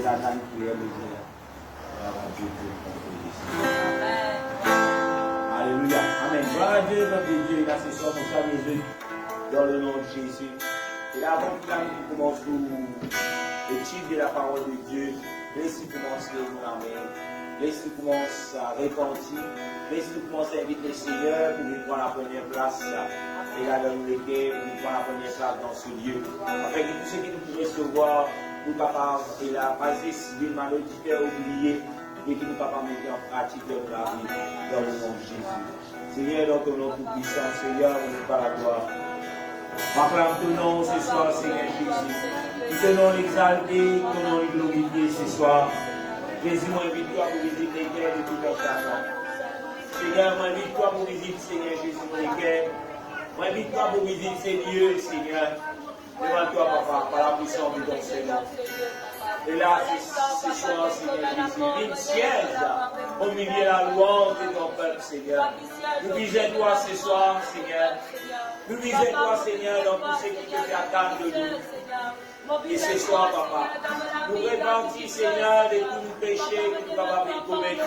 la grande prière de Dieu. Alléluia. Amen. Gloire à Dieu, peuple de Dieu. Là, ce soir, nous sommes Jésus dans le nom de Jésus. Et là, avant que nous commençons l'étude de la parole de Dieu, laissez commencer mon amen. Laissez commencer à repentir. Laissez commencer à inviter le Seigneur pour nous prendre la première place. Et là, dans le cœur, pour nous prendre la première place dans ce lieu. Afin que tout ce que nous pouvons recevoir, nous capables, et là, pas juste d'une malheureusité oubliée, et que nous capables de mettre en pratique dans la vie, dans le nom de Jésus. Seigneur, donc, au nom tout-puissant, Seigneur, on nous parle la gloire. Acclame ton nom ce soir, Seigneur Jésus. Nous tenons l'exalter, ton nom est glorifié ce soir. Jésus, moi, invite-toi pour visiter les cœurs de tout notre chacun. Seigneur, moi, invite-toi pour visiter, Seigneur Jésus, les cœurs. Moi, invite-toi pour visiter ces lieux, Seigneur. Devant toi, papa, par la puissance de ton Seigneur. Et là, ce soir, Seigneur Jésus, viens siège au milieu de la louange de ton peuple, Seigneur. Nous disons toi ce soir, Seigneur. Nous disons toi, Seigneur, dans tout ce qui te fait attendre de nous. Et ce soir, papa, nous repentis, Seigneur, de tous nos péchés que nous sommes capables de commettre.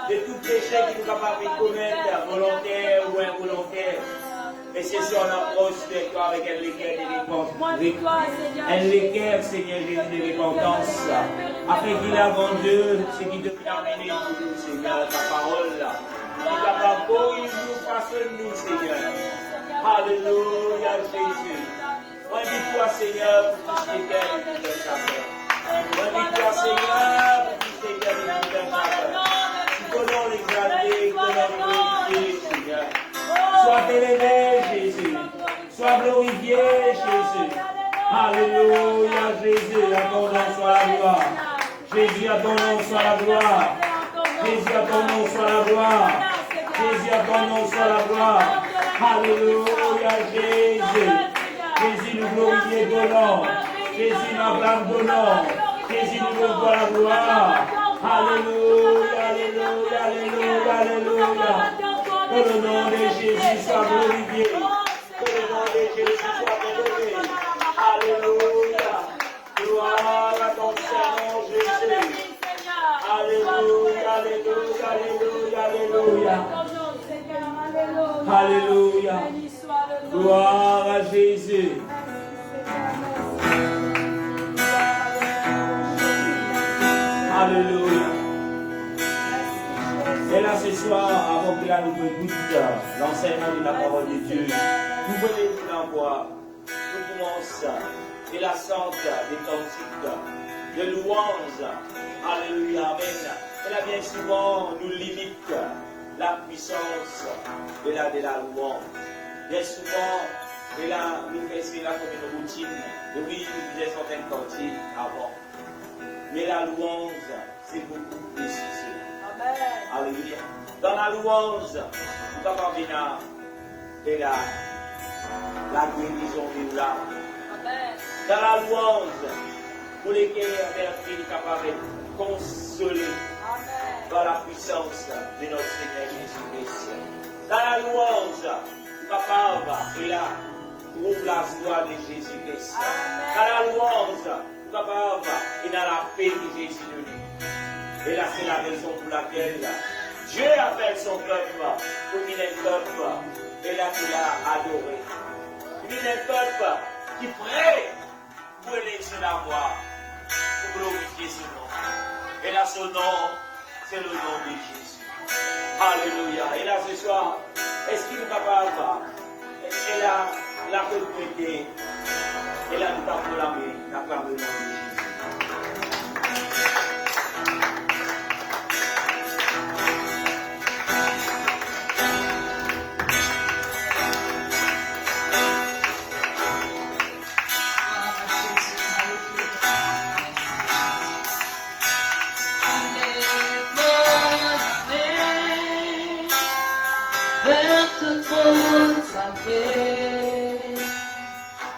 De tous les péchés que nous sommes capables de commettre, volontaires ou involontaires. Et c'est ça, on approche de toi avec un équerre de repentance. Un équerre, Seigneur Jésus, de repentance. Afin qu'il avant Dieu, ce qui te fait amener pour nous, Seigneur, ta parole. Qui est capable de nous, façonne-nous, Seigneur. Alléluia, Jésus. Invite-toi, Seigneur, pour tous les cœurs de tout un chacun. Invite-toi, Seigneur, pour tous les cœurs de tout un chacun. Ton nom l'exalté, ton nom glorifié, Seigneur. Sois élevé, Jésus. Sois glorifié, Jésus. Alléluia, Jésus. À ton nom soit la gloire. Jésus, à ton nom soit la gloire. Jésus, à ton nom soit la gloire. Jésus, à ton nom soit la gloire. Alléluia, Jésus. Jésus, nous glorifions ton nom. Jésus, nous acclame ton nom. Jésus, nous renvoie la gloire. Alléluia, alléluia, alléluia, alléluia. Que le nom de Jésus soit glorifié. Que le nom de Jésus soit élevé. Alléluia. Gloire à ton Seigneur Jésus. Alléluia, alléluia, alléluia, alléluia. Alléluia. Gloire à Jésus. Alléluia. Et là ce soir, avant que là nous écoutions l'enseignement de la parole de Dieu, nous voulons nous l'envoyer. Nous commençons de la sainte des cantiques, de louanges. Alléluia, amen. Et là bien souvent, nous limite la puissance de la louange. Bien souvent, et là, nous faisons là comme une routine. Et oui, nous faisions certaines cantiques avant. Mais la louange, c'est beaucoup plus difficile. Alléluia. Dans la louange, nous avons venir et la guérison de l'âme. Dans la louange, pour lesquels nous sommes capables de consoler par la puissance de notre Seigneur Jésus-Christ. Dans la louange, nous sommes capables de trouver la joie de Jésus-Christ. Dans la louange, nous sommes capables de la paix de Jésus de nous. Et là, c'est la raison pour laquelle Dieu appelle son peuple pour qu'il ait un peuple. Et là, qu'il a adoré. Il est un peuple qui prie pour élever la voix, pour glorifier son nom. Et là, son nom, c'est le nom de Jésus. Alléluia. Et là, ce soir, est-ce qu'il est capable? Et là, la communauté, et là, nous avons l'acclamer le nom de Jésus.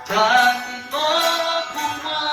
Toi qui mens pour moi.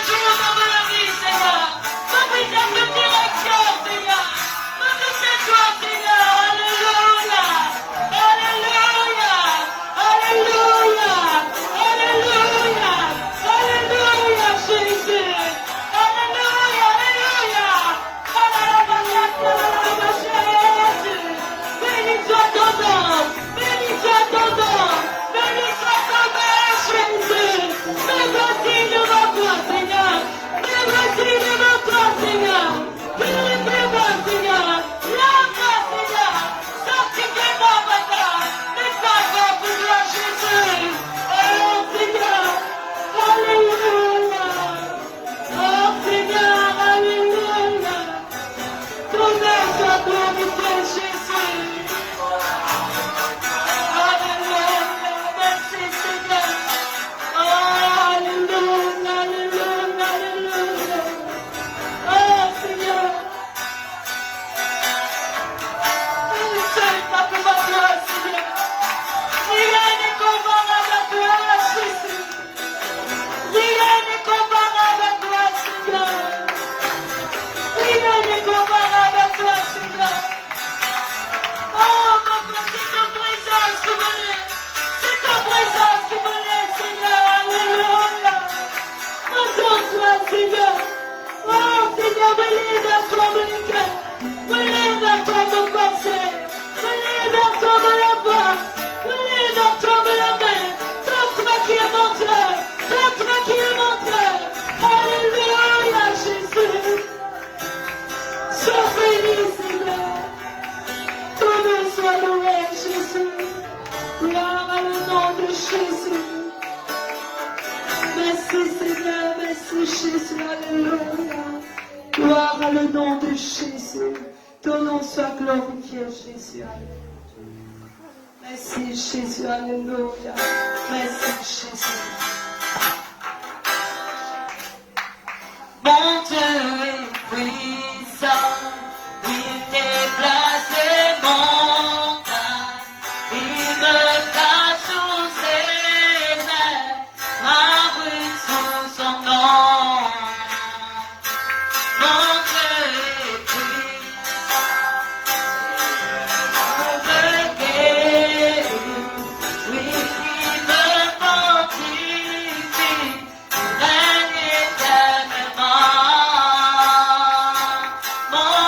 toujours dans ma vie, Seigneur. Ma vie dans toute direction, Seigneur. Ma vie c'est toi, Seigneur. Alléluia. Alléluia. Alléluia. Alléluia. Alléluia, Jésus. Alléluia. Alléluia. Alléluia, Jésus. Béni soit ton nom. Béni soit ton nom. Béni soit ton nom, Jésus. Mais voici devant toi, Seigneur. Mais voici devant toi, Seigneur. Purifie-moi, Seigneur. Lave-moi, Seigneur. Sanctifie-moi, Papa. Mais pas pour toi, Jésus. Oh, Seigneur. Alléluia. Oh, Seigneur. Alléluia. Ton nom soit glorifié, Jésus. Alléluia. Merci, Seigneur. Alléluia, alléluia, alléluia. Oh Seigneur, seul n'a pu m'adorer, Seigneur. Rien n'est comparable à toi, Jésus. Rien n'est comparable à toi, Seigneur. Rien n'est comparable à toi, Seigneur. Oh, papa, c'est ta présence qui me lève. C'est ta présence qui me lève, Seigneur. Alléluia. Entends-toi, Seigneur. Oh, Seigneur, me lève vers toi, mon cœur. Me lève vers toi, mon conseil. Me lève vers toi, mon voix. Me lève vers toi, mon main. Toi qui es mon Dieu. Toi qui es mon Dieu. Alléluia, Jésus. Sois béni, Seigneur. Ton nom soit loué, Jésus. Gloire à le nom de Jésus. Merci Seigneur, merci Jésus, alléluia. Gloire à le nom de Jésus. Ton nom soit glorifié, Jésus, alléluia. Merci Jésus, alléluia. Merci Jésus. Mon Dieu est puissant, il déplace les montagnes, il me cache sous ses mains, m'abrite sous son nom. Mon Dieu est puissant, il me guérit, oui, il me fortifie, il règne éternellement. Mon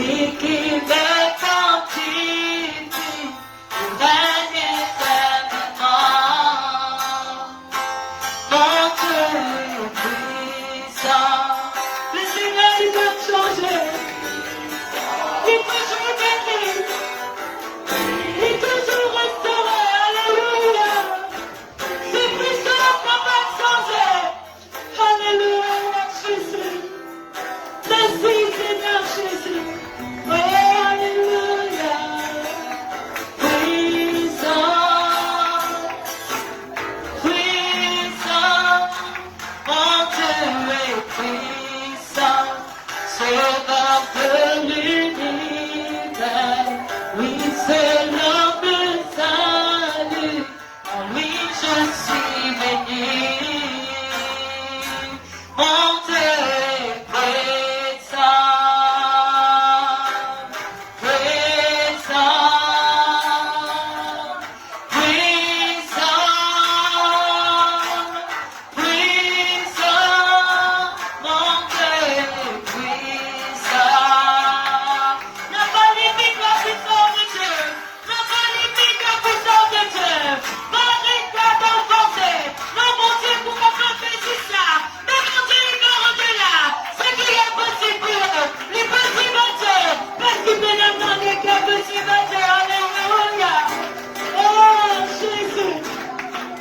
lui qui veut continuer, il règne éternellement. Mon Dieu est puissant. Le Seigneur, il peut changer. Il peut toujours guérir. Il peut toujours restaurer. Alléluia. C'est puissant qu'on va changer. Alléluia, Jésus. Merci, Seigneur Jésus. Oh, alléluia. Puissant. Puissant, mon Dieu est puissant, sauveur de l'univers. Oui, c'est l'homme de salut, en lui je suis béni. Mon Dieu est puissant, puissant. Alléluia. Oh Jésus,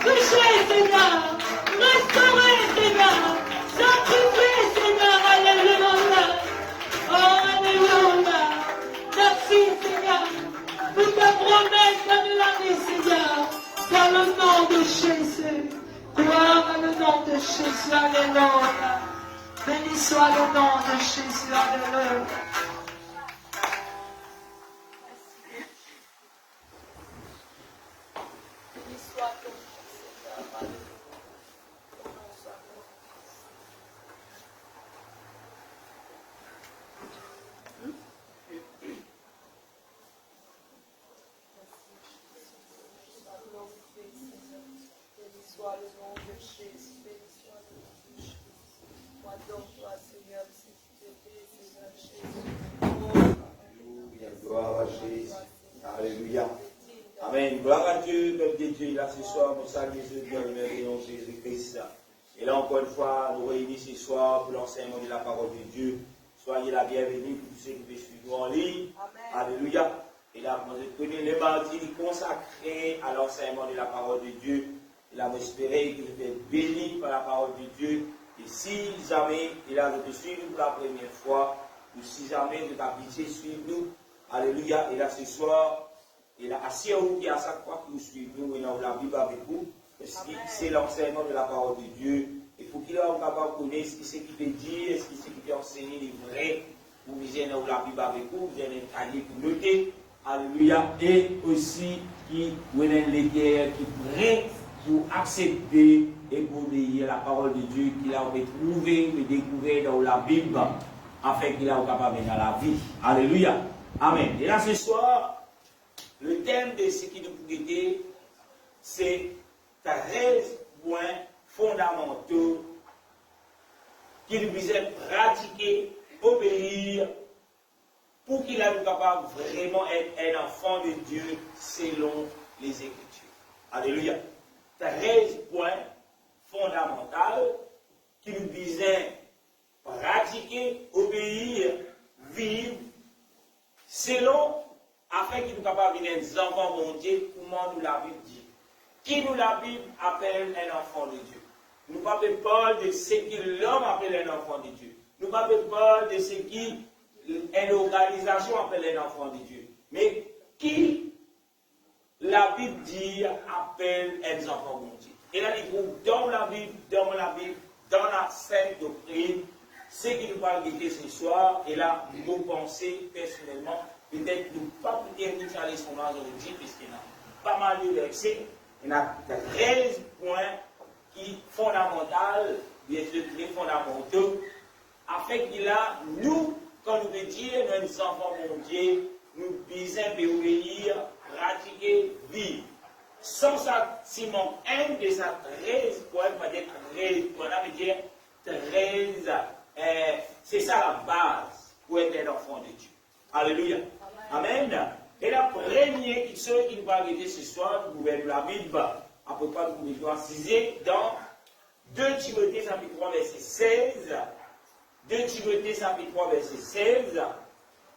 touchez Seigneur, restaurez Seigneur, sanctifiez Seigneur, alléluia. Oh alléluia, merci Seigneur, pour ta promesse dans l'année Seigneur, dans le nom de Jésus, gloire à le nom de Jésus, alléluia. Béni soit le nom de Jésus, alléluia. Soit le nom de Jésus, béni soit le nom de Jésus. Moi donc, toi, Seigneur, si tu te plais, Seigneur Jésus. Alléluia, gloire à Jésus. Alléluia. Amen. Gloire à Dieu, peuple de Dieu, là ce soir, nous saluons Dieu dans le nom de Jésus-Christ. Et là encore une fois, nous réunissons ce soir pour l'enseignement de la parole de Dieu. Soyez la bienvenue pour tous ceux qui peuvent suivre nous en ligne. Alléluia. Et là, vous connaissez les mardis consacrés à l'enseignement de la parole de Dieu. Et là, vous espérez que vous êtes bénis par la parole de Dieu. Et si jamais il a de suivre pour la première fois, ou si jamais vous avez habitué suivre nous, alléluia. Et là, ce soir, et là, assurez-vous qu'à chaque fois que vous suivez nous, et là, la Bible avec vous, parce que c'est l'enseignement de la parole de Dieu. Il faut qu'il soit capable de connaître ce qui peut dire, ce qui peut enseigner les vrais. Vous lisez dans la Bible avec vous, vous avez un cahier pour noter. Alléluia. Et aussi, qui vous avez les guerres qui prêt pour accepter et pour obéir la parole de Dieu qu'il a trouvé et découvert dans la Bible, afin qu'il a capable dans la vie. Alléluia. Amen. Et là, ce soir, le thème de ce qui nous guide, c'est 13 points fondamentaux qui nous disent pratiquer, obéir, pour qu'il soit capable vraiment être un enfant de Dieu selon les Écritures. Alléluia. 13 points fondamentaux qui nous disent pratiquer, obéir, vivre selon, afin qu'il soit capable d'être des enfants de Dieu, comment nous la Bible dit. Qui nous la Bible appelle un enfant de Dieu. Nous ne parlons pas de ce que l'homme appelle un enfant de Dieu. Nous ne parlons pas de ce qu'une organisation appelle un enfant de Dieu. Mais qui la Bible dit appelle un enfant de Dieu. Et là, il trouve dans la Bible, dans la Sainte Doctrine, ce qui nous parle de ce soir. Et là, nous pensons personnellement, peut-être nous ne pouvons pas terminer aller sur aujourd'hui, puisqu'il y a pas mal de versets. Il y a 13 points qui fondamentaux, bien sûr très fondamentaux, afin qu'il a, nous, quand nous veut dire, nous sommes enfants de Dieu, nous disons obéir, pratiquer, vivre. Sans ça, si mon un de ces 13 points, on va dire 13 points, on va dire 13, c'est ça la base pour être un enfant de Dieu. Alléluia. Amen. Et la première question qui nous va arrêter ce soir, nous pouvons la Bible, après quoi nous pouvons assiser dans 2 Timothée chapitre 3 verset 16. 2 Timothée chapitre 3 verset 16.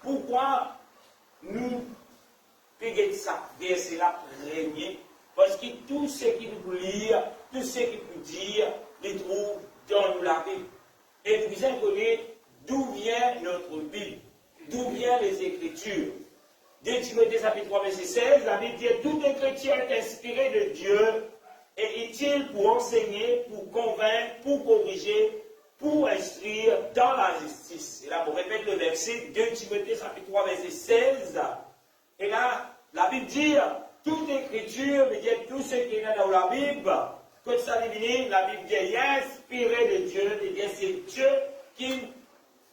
Pourquoi nous payons ça verset la première? Parce que tout ce qui nous peut lire, tout ce qui peut dire, les trouve dans la Bible. Et nous devons connaître d'où vient notre Bible, d'où viennent les Écritures. 2 Timothée chapitre 3 verset 16, la Bible dit: toute écriture est inspirée de Dieu et utile pour enseigner, pour convaincre, pour corriger, pour instruire dans la justice. Et là, on répète le verset 2 Timothée chapitre 3 verset 16. Et là, la Bible dit: toute écriture, veut dire tout ce qui est dans la Bible, quand ça divine, la Bible dit inspiré de Dieu, et bien c'est Dieu qui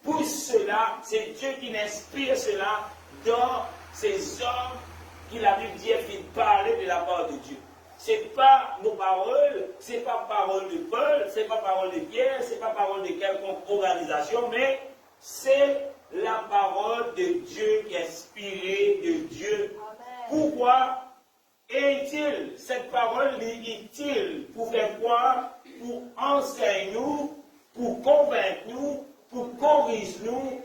pousse cela, c'est Dieu qui inspire cela dans ces hommes qui la Bible dit fait parler de la part de Dieu. C'est pas nos paroles, c'est pas parole de Paul, c'est pas parole de Pierre, c'est pas parole de quelconque organisation, mais c'est la parole de Dieu qui est inspirée de Dieu. Amen. Pourquoi est-il, cette parole est utile pour faire quoi? Pour enseigner nous, pour convaincre nous, pour corriger nous,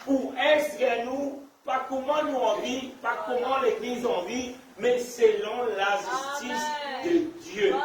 pour instruire nous, pas comment nous en vit, pas comment l'Église en vit, mais selon la justice de Dieu.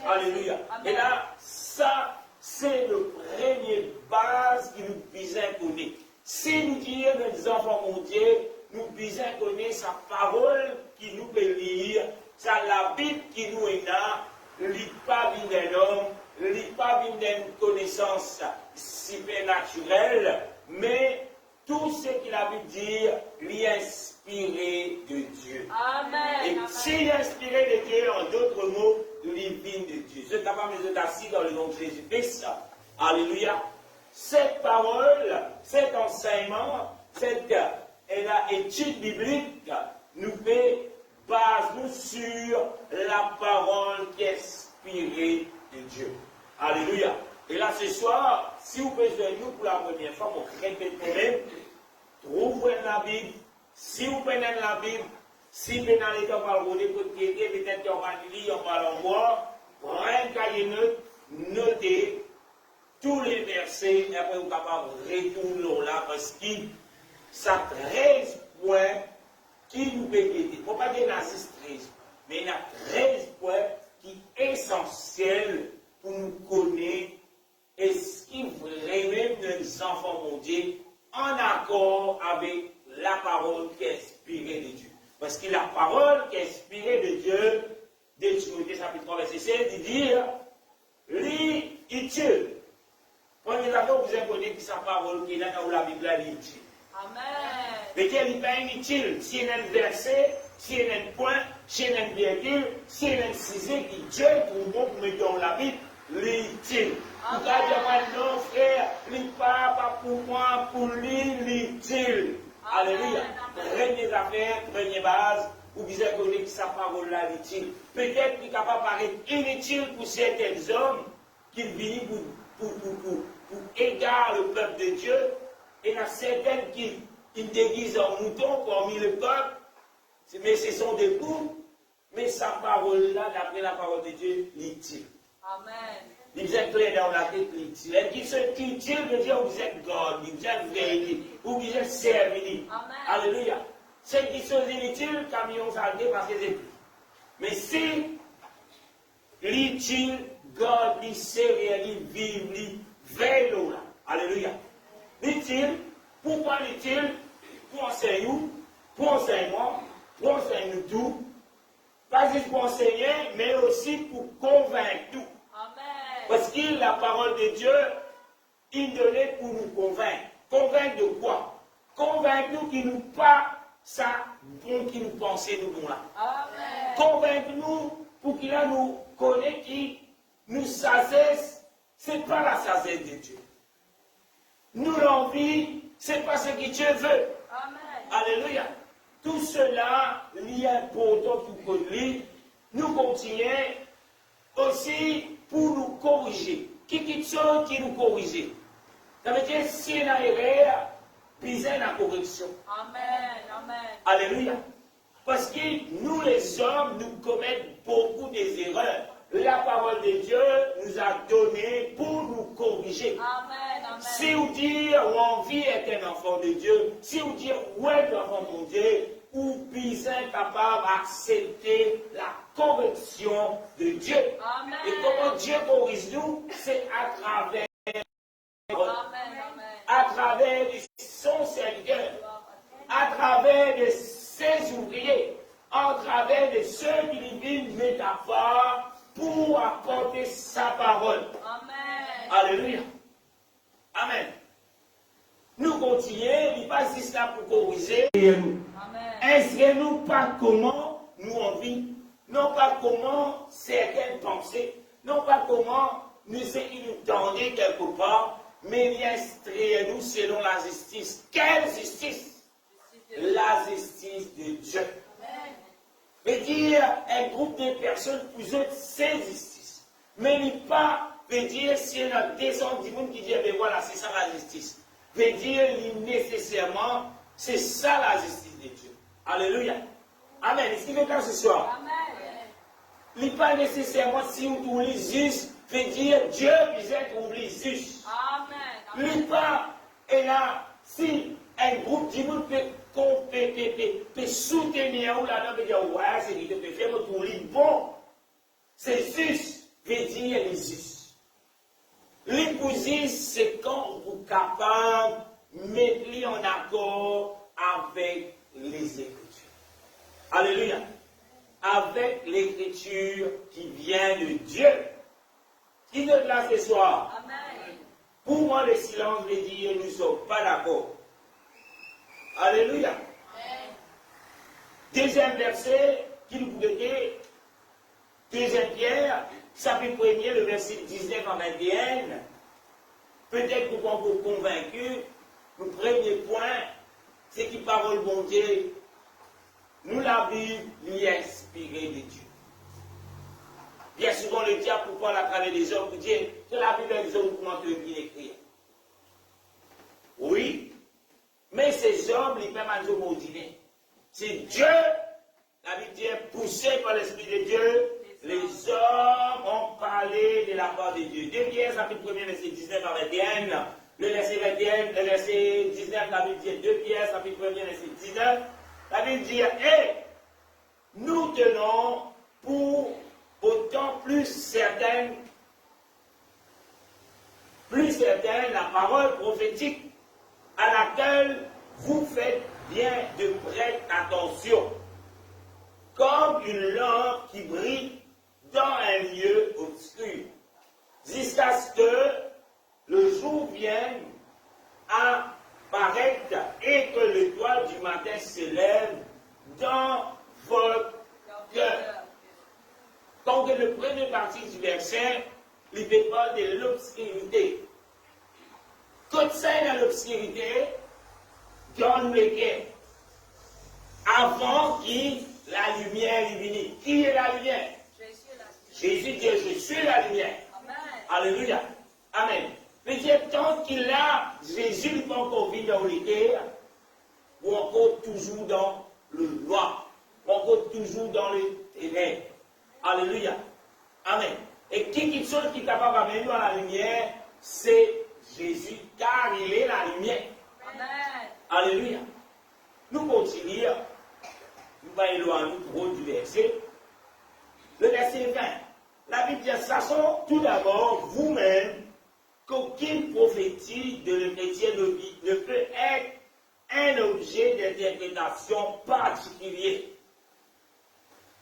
Alléluia. Et là, ça, c'est le premier base qui nous besoin connaître. Si nous disons les enfants mon Dieu, nous besoin connaître sa parole qui nous peut lire, c'est la Bible qui nous est là, lit pas bien d'un homme, lit pas bien d'une connaissance supernaturelle, mais tout ce que la Bible dit, lui inspiré de Dieu. Amen. Et s'il est inspiré de Dieu, en d'autres mots, lui vient de Dieu. Je suis capable de assis dans le nom de Jésus-Christ. Alléluia. Cette parole, cet enseignement, cette étude biblique nous fait base sur la parole qui est inspirée de Dieu. Alléluia. Et là, ce soir, si vous besoin nous pour la première fois, on répète même, trouvez la Bible. Si vous prenez la Bible, si vous dans les temps par vous écoutez, peut-être qu'on va lire, on va l'envoyer, prenez un cahier note, notez tous les versets, et après vous êtes capable de retourner là, parce que ça 13 points qui nous peut aider. Il ne faut pas dire 13, mais il y a 13 points qui sont essentiels pour nous connaître est-ce qu'il vraiment nos enfants mondiaux en accord avec la parole qui est inspirée de Dieu. Parce que la parole qui est inspirée de Dieu, de Timothée chapitre 3 verset 16, il dit, lit utile. Première affaire, vous avez connu que sa parole qui est dans la Bible est utile. Amen. Mais qu'elle n'est pas inutile. Si il y a un verset, si il y a un point, si il y a une virgule, si il y a un sujet qui Dieu pour nous mettre dans la Bible, l'utile. Vous allez dire, non, frère, lis pas pour moi, pour lui, l'utile. Alléluia. Première affaire, première base, vous devez connaître sa parole-là, l'utile. Peut-être qu'il est capable de paraître inutile pour certains hommes qui viennent pour égarer le peuple de Dieu. Et il y a certaines qui déguisent en mouton parmi le peuple, mais ce sont des coups. Mais sa parole-là, d'après la parole de Dieu, l'utile. Amen. Vous êtes clair dans la tête, l'utile. Et qui se utile veut dire vous êtes God, vous êtes vérité, vous êtes servi. Alléluia. C'est qui sont inutiles, camions saletés parce que c'est. Mais si l'utile, God, il sert, il vit, il veille là. Alléluia. L'utile, pourquoi l'utile? Pour enseigner nous, pour enseigner moi, pour enseigner nous tout. Pas juste pour enseigner, mais aussi pour convaincre nous. Amen. Parce que la parole de Dieu, il donnait pour nous convaincre. Convaincre de quoi? Convaincre nous qu'il nous pas ça bon qui nous pensait nous bon là. Amen. Convaincre nous pour qu'il a nous connaît qui nous sagesse, c'est pas la sagesse de Dieu. Nous l'envie, c'est pas ce que Dieu veut. Amen. Alléluia. Tout cela, il y a important pour que nous continuons aussi pour nous corriger. Qui sont qui nous corriger? Ça veut dire, si on a erreur, besoin de la correction. Amen. Amen. Alléluia. Parce que nous, les hommes, nous commettons beaucoup des erreurs. La parole de Dieu nous a donné pour nous corriger. Amen. Amen. Si vous dites, on vit est un enfant de Dieu, si vous dites, ouais, l'enfant de Dieu, ou besoin capable d'accepter la correction de Dieu. Amen. Et comment Dieu corrige nous, c'est à travers Amen. à travers de son serviteur, à travers de ses ouvriers, à travers de ceux qui lui vivent une métaphore pour apporter sa parole. Amen. Alléluia. Amen. Nous continuons, il passe cela pour corriger nous. Amen. Inscrivez-nous pas comment nous on vit, non pas comment certaines pensées, non pas comment nous nous tendons quelque part, mais instruisez-nous selon la justice. Quelle justice? La justice de Dieu. Amen. Mais dire un groupe de personnes, vous êtes c'est justice. Mais il pas veut dire si il y a des gens du monde qui disent, ben voilà, c'est ça la justice. Veut dire nécessairement, c'est ça la justice de Dieu. Alléluia. Amen. Est-ce qu'il veut dire ce soir? Amen. Il n'est pas nécessairement si vous oubliez juste, veut dire Dieu vous êtes oublié juste. Amen. Il n'est pas, et là, si un groupe du monde peut soutenir ou là-dedans, peut dire, ouais, c'est qu'il peut faire votre oublier. Bon, c'est juste, veut dire les juste. L'épousie, c'est quand vous êtes capable de mettre en accord avec les Écritures. Alléluia. Avec l'Écriture qui vient de Dieu. Qui est là ce soir? Amen. Pour moi, le silence veut dire nous ne sommes pas d'accord. Alléluia. Amen. Deuxième verset qui nous dit, deuxième Pierre, chapitre 1er, le verset 19 à 21. Peut-être que vous vous convaincus, le premier point, c'est que parole bon Dieu, nous la Bible lui est inspirée de Dieu. Bien souvent, le diable pour parler à travers des hommes, pour dire que la Bible est des hommes comment tu veux bien écrire. Oui, mais ces hommes, ils peuvent être ordinaires. C'est Dieu, la Bible dit, poussé par l'Esprit de Dieu, les hommes ont parlé de la part de Dieu. 2 Pierre, chapitre 1er, verset 19 à 21. Le verset 21, le verset 19, la Bible dit 2 Pierre, chapitre 1er, verset 19. La Bible dit, nous tenons pour autant plus certaine la parole prophétique à laquelle vous faites bien de prête attention, comme une lampe qui brille dans un lieu obscur, jusqu'à ce que le jour vienne à paraître et que l'étoile du matin se lève dans votre cœur. Donc, le premier partie du verset, il parle de l'obscurité. Tout ça dans l'obscurité, dans le cœur. Avant que la lumière est venue. Qui est la lumière? Jésus dit, je suis la lumière. Amen. Alléluia. Amen. Mais tant qu'il a, Jésus n'est pas encore venu dans le cœur, ou encore toujours dans le noir, ou encore toujours dans les ténèbres. Alléluia. Amen. Et qui sont qui est capable d'amener nous à la lumière, c'est Jésus, car il est la lumière. Amen. Alléluia. Nous continuons. Nous allons éloigner trop du verset. Le verset 20. La Bible dit, sachons tout d'abord vous-même qu'aucune prophétie de le chrétien ne peut être un objet d'interprétation particulier.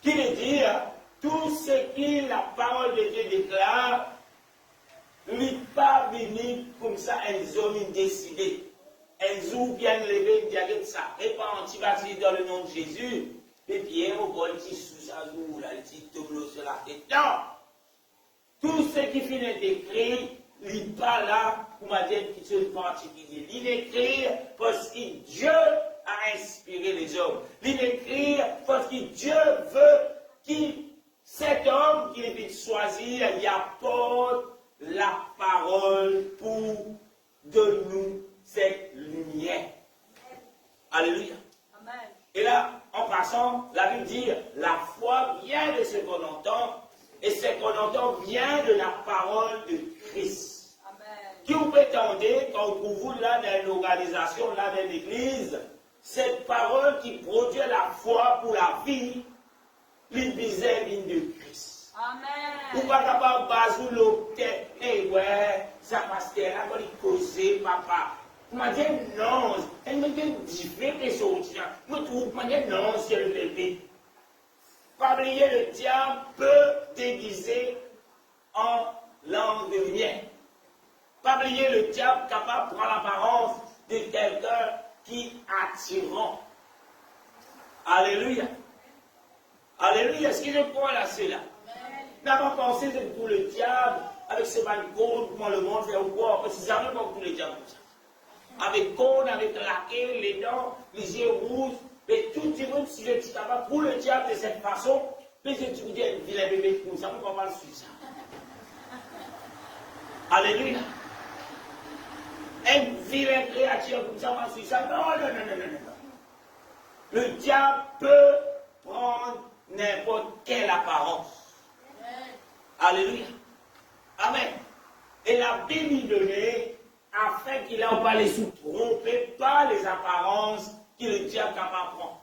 Qui veut dire, tout ce que la parole de Dieu déclare, n'est pas venu comme ça un zone décidé. Un jour bien levé, il dit ça. Et pas anti-baptisé dans le nom de Jésus. Et puis, on voit le petit sous sa joue, là, le petit tableau sur la tête. Non! Tout ce qui finit d'écrire, il n'est pas là pour m'a dire quelque chose de particulier. Il écrit parce que Dieu a inspiré les hommes. Il écrit parce que Dieu veut que cet homme qu'il veut choisir, il apporte la parole pour de nous cette lumière. Alléluia. Amen. Et là, en passant, la Bible dit, la foi vient de ce qu'on entend, et ce qu'on entend vient de la parole de Christ. Amen. Qui vous prétendez, quand vous trouvez là dans une organisation, là dans l'église, cette parole qui produit la foi pour la vie, l'Église vient de Christ. Amen. Vous pas capable de baser l'objet, et ouais, ça passe là, quand il cause, papa. Vous m'avez dit non, elle m'a dit différentes choses. Vous m'avez dit non, c'est le bébé. Pas oublier, le diable peut déguiser en langue de lumière. Pas oublier, le diable capable de prendre l'apparence de quelqu'un qui est attirant. Alléluia. Alléluia. Est-ce qu'il est quoi là, c'est là? N'a pas pensé que pour le diable, avec ce balcon, comment le monde fait ou quoi? Parce que c'est jamais pas pour les diables comme ça. Avec cône, avec laquelle, les dents, les yeux rouges, mais tout le monde, si je dis capable pour le diable de cette façon, mais je te dis, vilain bébé, comme ça, on ne peut pas le suivre ça. Alléluia. Un vilain créature comme ça, on va suivre ça. Non, non, non, non, non, non. Le diable peut prendre n'importe quelle apparence. Alléluia. Amen. Et la Bible donnée, afin qu'il n'ait pas les sous-trompés par les apparences que le diable capable prendre.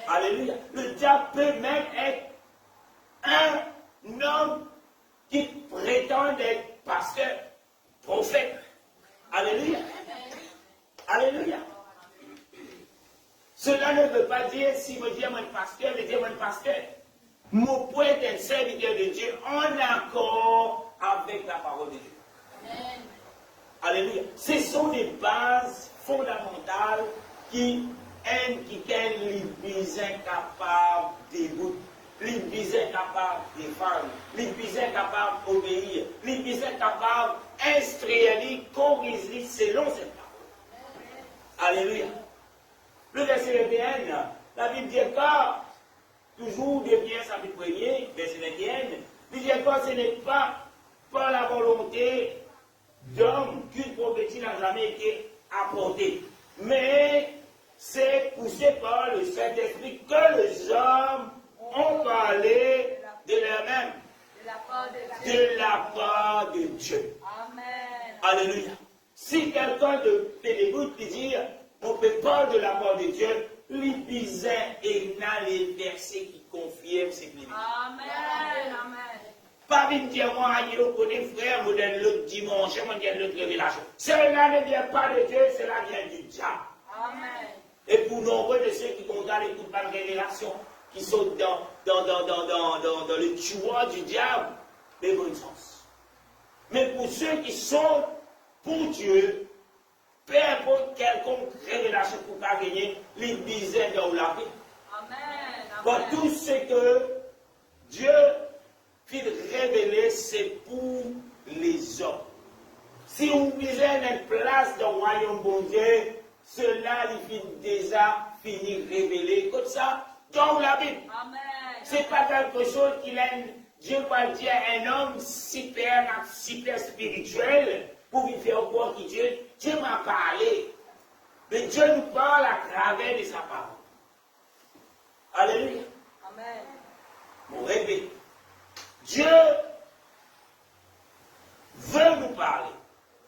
Alléluia. Le diable peut même être un homme qui prétend être pasteur, prophète. Alléluia. Alléluia. Cela ne veut pas dire, si vous dites mon pasteur, je dis mon pasteur. Mon point est un serviteur de Dieu en accord avec la parole de Dieu. Amen. Alléluia. Ce sont des bases fondamentales qui indiquent l'Église incapable d'écouter, l'Église incapable de défendre, l'Église incapable d'obéir, l'Église incapable d'instruire, corriger selon cette parole. Alléluia. Le verset 21, la Bible dit que, toujours depuis un chapitre 1er, verset 21, il dit que ce n'est pas par la volonté d'homme qu'une prophétie n'a jamais été apportée. Mais c'est poussé par le Saint-Esprit que les hommes ont parlé de leur-même, de la part de Dieu. Amen. Alléluia. Si quelqu'un de l'écoute peut dire, on peut parler de la part de Dieu, l'Église et dans les versets qui confirment ce qu'il dit. Amen. Amen. Pas venir dire, moi, il y a des frères, moi, dans l'autre dimanche, moi, dans l'autre révélation. Cela ne vient pas de Dieu, cela vient du diable. Amen. Et pour nombreux de ceux qui condamnent les coups de révélation, qui sont dans le tueur du diable, les bonnes sens. Mais pour ceux qui sont pour Dieu, peu importe quelconque révélation pour pas gagner, l'Église est dans la vie. Amen. Pour tout ce que Dieu fait révéler, c'est pour les hommes. Si vous visez une place dans le royaume bon Dieu, cela il fait déjà fini révélé comme ça dans la Bible. Amen. Ce n'est pas quelque chose qu'il a, Dieu va dire un homme super spirituel pour lui faire croire que Dieu m'a parlé. Mais Dieu nous parle à travers de sa parole. Alléluia. Amen. Mon répète. Dieu veut nous parler.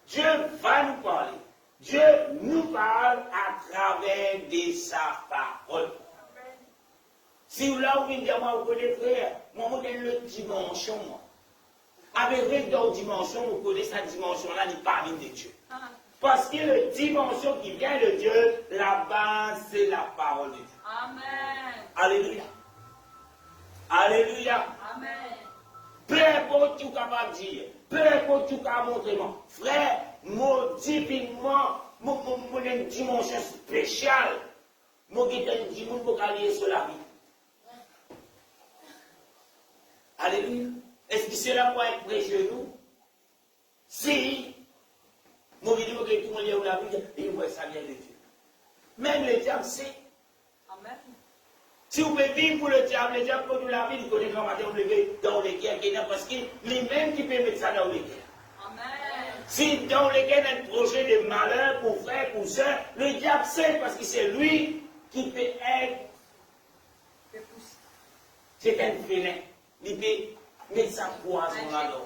Dieu va nous parler. Dieu nous parle à travers de sa parole. Si vous là, vous venez dire, moi, vous connaissez, frère, moi, je connais l'autre dimension, moi. Avec d'autres dimensions, vous connaissez cette dimension-là, n'est pas de Dieu. Parce que la dimension qui vient de Dieu, la base, c'est la parole de Dieu. Amen. Alléluia. Alléluia. Amen. Peu importe tout capable de dire, peu importe tout capable de montrer, moi. Frère, moi, divinement, moi, une dimension spéciale. Moi, qui est une dimension pour aller sur la vie. Alléluia. Est-ce que cela peut être près chez nous? Si, moi, je dis que tout le monde est la vie, et moi, ça vient de Dieu. Même le diable sait. Amen. Si vous pouvez vivre pour le diable peut nous la vie, il connaît comment on lever dans les guerres, parce que lui-même qui peut mettre ça dans les guerres. Amen. Si dans lesquels un projet de malheur pour frère, pour soeur, le diable sait parce que c'est lui qui peut être. C'est un félin. Il peut mettre sa poison là-dedans.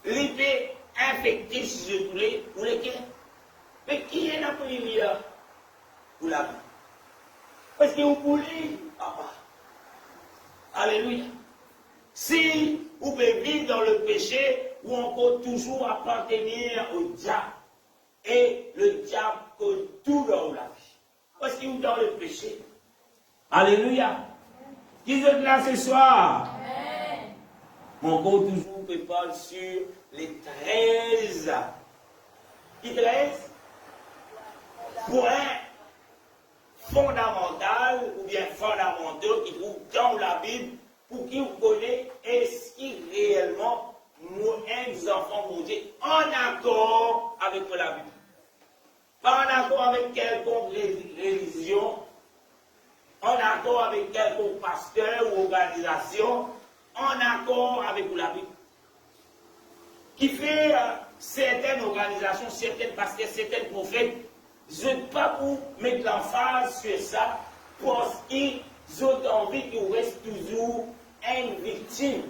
Il peut infecter si je voulais, pour lesquels. Mais qui est la première pour la vie? Parce que vous voulez, papa. Alléluia. Si vous pouvez vivre dans le péché, ou encore toujours appartenir au diable. Et le diable cause tout dans la vie. Parce qu'il est dans le péché. Alléluia. Qui êtes là ce soir? Amen. Mon corps toujours prépare sur les 13. Qui 13? Points fondamentaux ou bien fondamentaux qui trouvent dans la Bible pour qui vous connaissez est-ce qui réellement nous enfants de Dieu en accord avec la Bible. Pas en accord avec quelconque religion, en accord avec quelconque pasteur ou organisation, en accord avec la Bible. Qui fait certaines organisations, certains pasteurs, certains prophètes, je ne veux pas pour mettre l'emphase sur ça, parce qu'ils ont envie qu'il reste toujours une victime.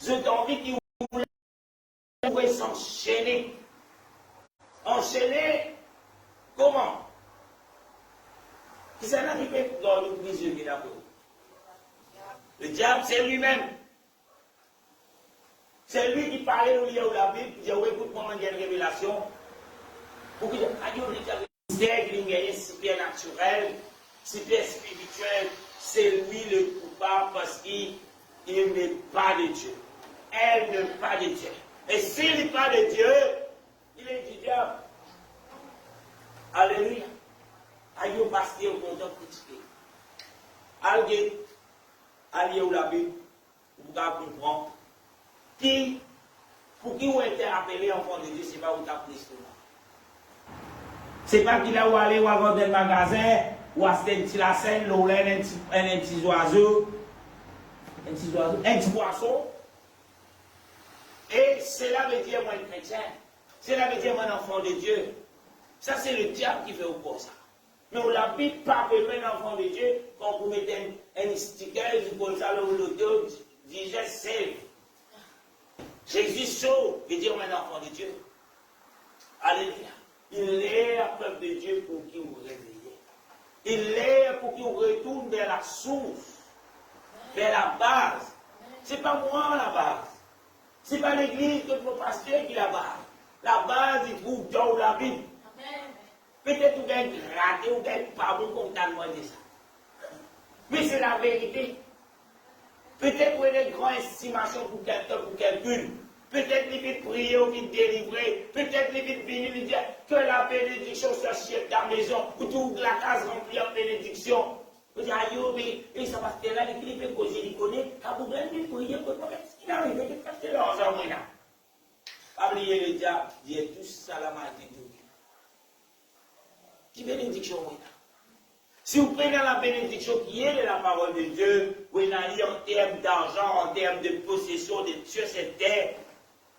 J'ai envie qu'ils pourraient s'enchaîner. Enchaîner, comment? Qui s'en arrive dans le prison de la peau. Le diable, c'est lui-même. C'est lui qui parlait au lieu de la Bible, qui dit, oui, écoute-moi, il y a une révélation. Pour qu'il dise, il y a un super naturel, super spirituel, c'est lui le coupable parce qu'il n'est pas de Dieu. Elle n'est pas de Dieu. Et s'il n'est pas de Dieu, il est du diable. Alléluia. Aïe au pasteur content de critiquer. Allez où la Bible, vous pouvez comprendre. Pour qui vous êtes appelé enfant de Dieu, ce n'est pas où tu as pris ce nom. Ce n'est pas qu'il a où aller ou avoir des magasins, ou acheter une petite scène, un petit oiseau, un petit poisson. Et cela veut dire moi un chrétien. Cela veut dire moi un enfant de Dieu. Ça c'est le diable qui fait au corps ça. Mais on la Bible pas un enfant de Dieu quand vous mettez un sticker, vous posez ça le loto, dit je sais. Jésus sauve, veut dire moi un enfant de Dieu. Alléluia. Il est un peuple de Dieu pour qui vous réveillez. Il est pour qui vous retourne vers la source, vers la base. Ce n'est pas moi la base. Ce n'est pas l'église de mon pasteur qui est la base. La base, il trouve dans la Bible. Peut-être vous avez raté ou vous n'avez pas bon comme t'as demandé ça. Mais c'est la vérité. Peut-être vous avez une grande estimation pour quelqu'un, pour quelqu'une. Peut-être les vite prier ou vite délivrer. Peut-être les vite venir lui dire que la bénédiction soit chef de ta maison. Ou toute la case remplie en bénédiction. Vous dites, aïe, mais ça va se faire là, il peut causer, il connaît. Quand vous venez prier, il arrive, il peut faire l'argent, moi là. Pas oublier le diable, dit tout ça la maladie de Dieu. Qui bénédiction, moi là? Si vous prenez la bénédiction qui est de la parole de Dieu, vous n'allez en termes d'argent, en termes de possession de Dieu, cette terre,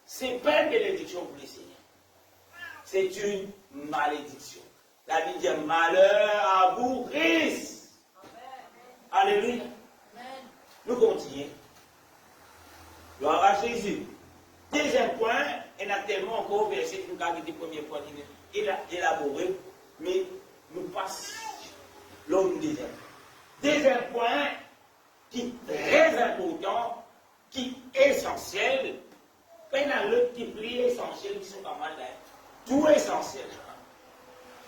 ce n'est pas une bénédiction pour les Seigneurs. C'est une malédiction. La Bible dit malheur à vous, Christ. Alléluia. Nous continuons. Gloire à Jésus. Deuxième point, et a tellement encore verset pour garder le premier point, il a élaboré, mais nous passons l'autre deuxième. Deuxième point, qui est très important, qui est essentiel, il y a l'autre qui plie essentiel qui sont pas mal là. Tout essentiel.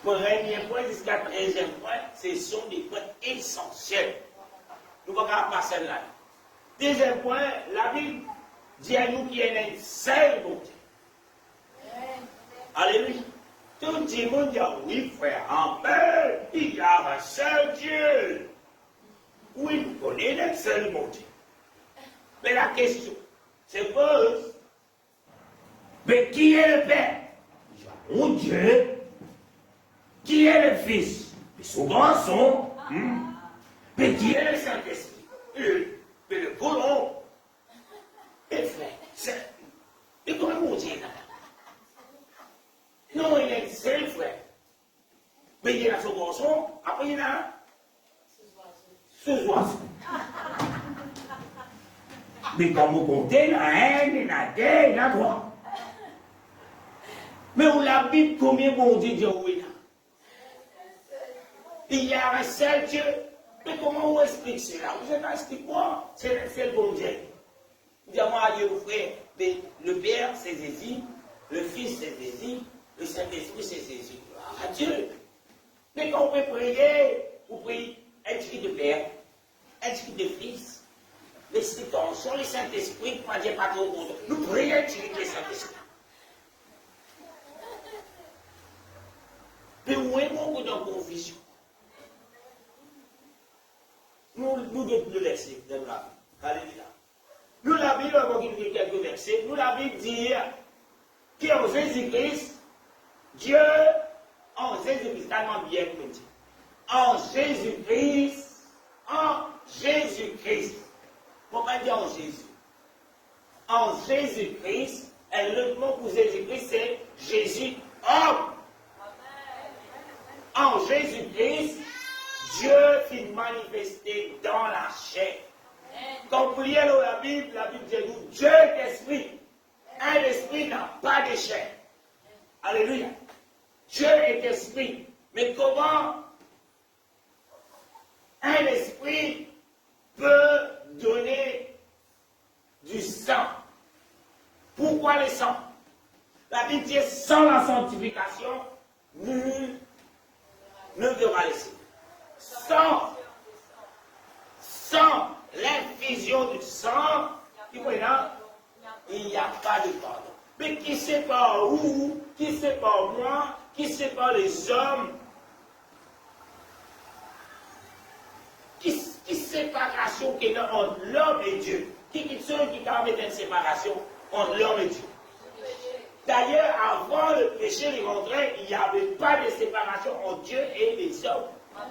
Premier point jusqu'à 13e point, ce sont des points essentiels. Nous ne pouvons pas passer là. Deuxième point, la Bible dit à nous qu'il y a une seule bonté. Alléluia. Tout le monde dit oui, frère, en paix, il y a un seul Dieu. Oui, vous connaissez une seule bonté. Mais la question se pose, mais qui est le Père? Mon Dieu. Qui est le Fils? Son garçon. Mais qui est le Saint-Esprit? Mais le colon. Et frère, c'est. Mais comment vous dites là? Non, il est seul frère. Mais il y a son garçon, après il y a ce oiseau. Mais quand vous comptez, il y a un, il y a deux, il y a trois. Mais on la Bible, combien bon Dieu dit oui là? Il y a un seul Dieu. Mais comment on explique cela? Vous êtes expliqué quoi? C'est un seul bon Dieu. Dis-moi à Dieu, frère, mais le Père c'est Jésus, le Fils c'est Jésus, le Saint-Esprit c'est Jésus. À Dieu. Mais quand on peut prier, vous priez esprit de Père, esprit de Fils, l'Esprit d'Onction, le Saint-Esprit, moi je pas trop content. Nous prions esprit de Saint-Esprit. Mais où est beaucoup de confusion? Nous devons laisser dans la Bible. Alléluia. Nous, la Bible, on va lire quelques versets. Nous, la Bible dit qu'en Jésus-Christ, Dieu, en Jésus-Christ, tellement bien que nous dit. En Jésus-Christ. Pourquoi dire en Jésus? En Jésus-Christ, et le mot pour Jésus-Christ, c'est Jésus, homme. En Jésus-Christ, Dieu fut manifesté dans la chair. Quand vous lisez dans la Bible dit nous, Dieu est esprit. Un esprit n'a pas de chair. Alléluia. Dieu est esprit. Mais comment un esprit peut donner du sang? Pourquoi le sang? La Bible dit sans la sanctification, nul ne verra le sang. Sans l'infusion du sang, il n'y a pas de pardon. Mais qui sépare vous, qui sépare moi, qui sépare les hommes, qui séparation qu'il y a entre l'homme et Dieu, qui ceux qui permettent une séparation entre l'homme et Dieu. D'ailleurs, avant le péché de rentrer, il n'y avait pas de séparation entre Dieu et les hommes.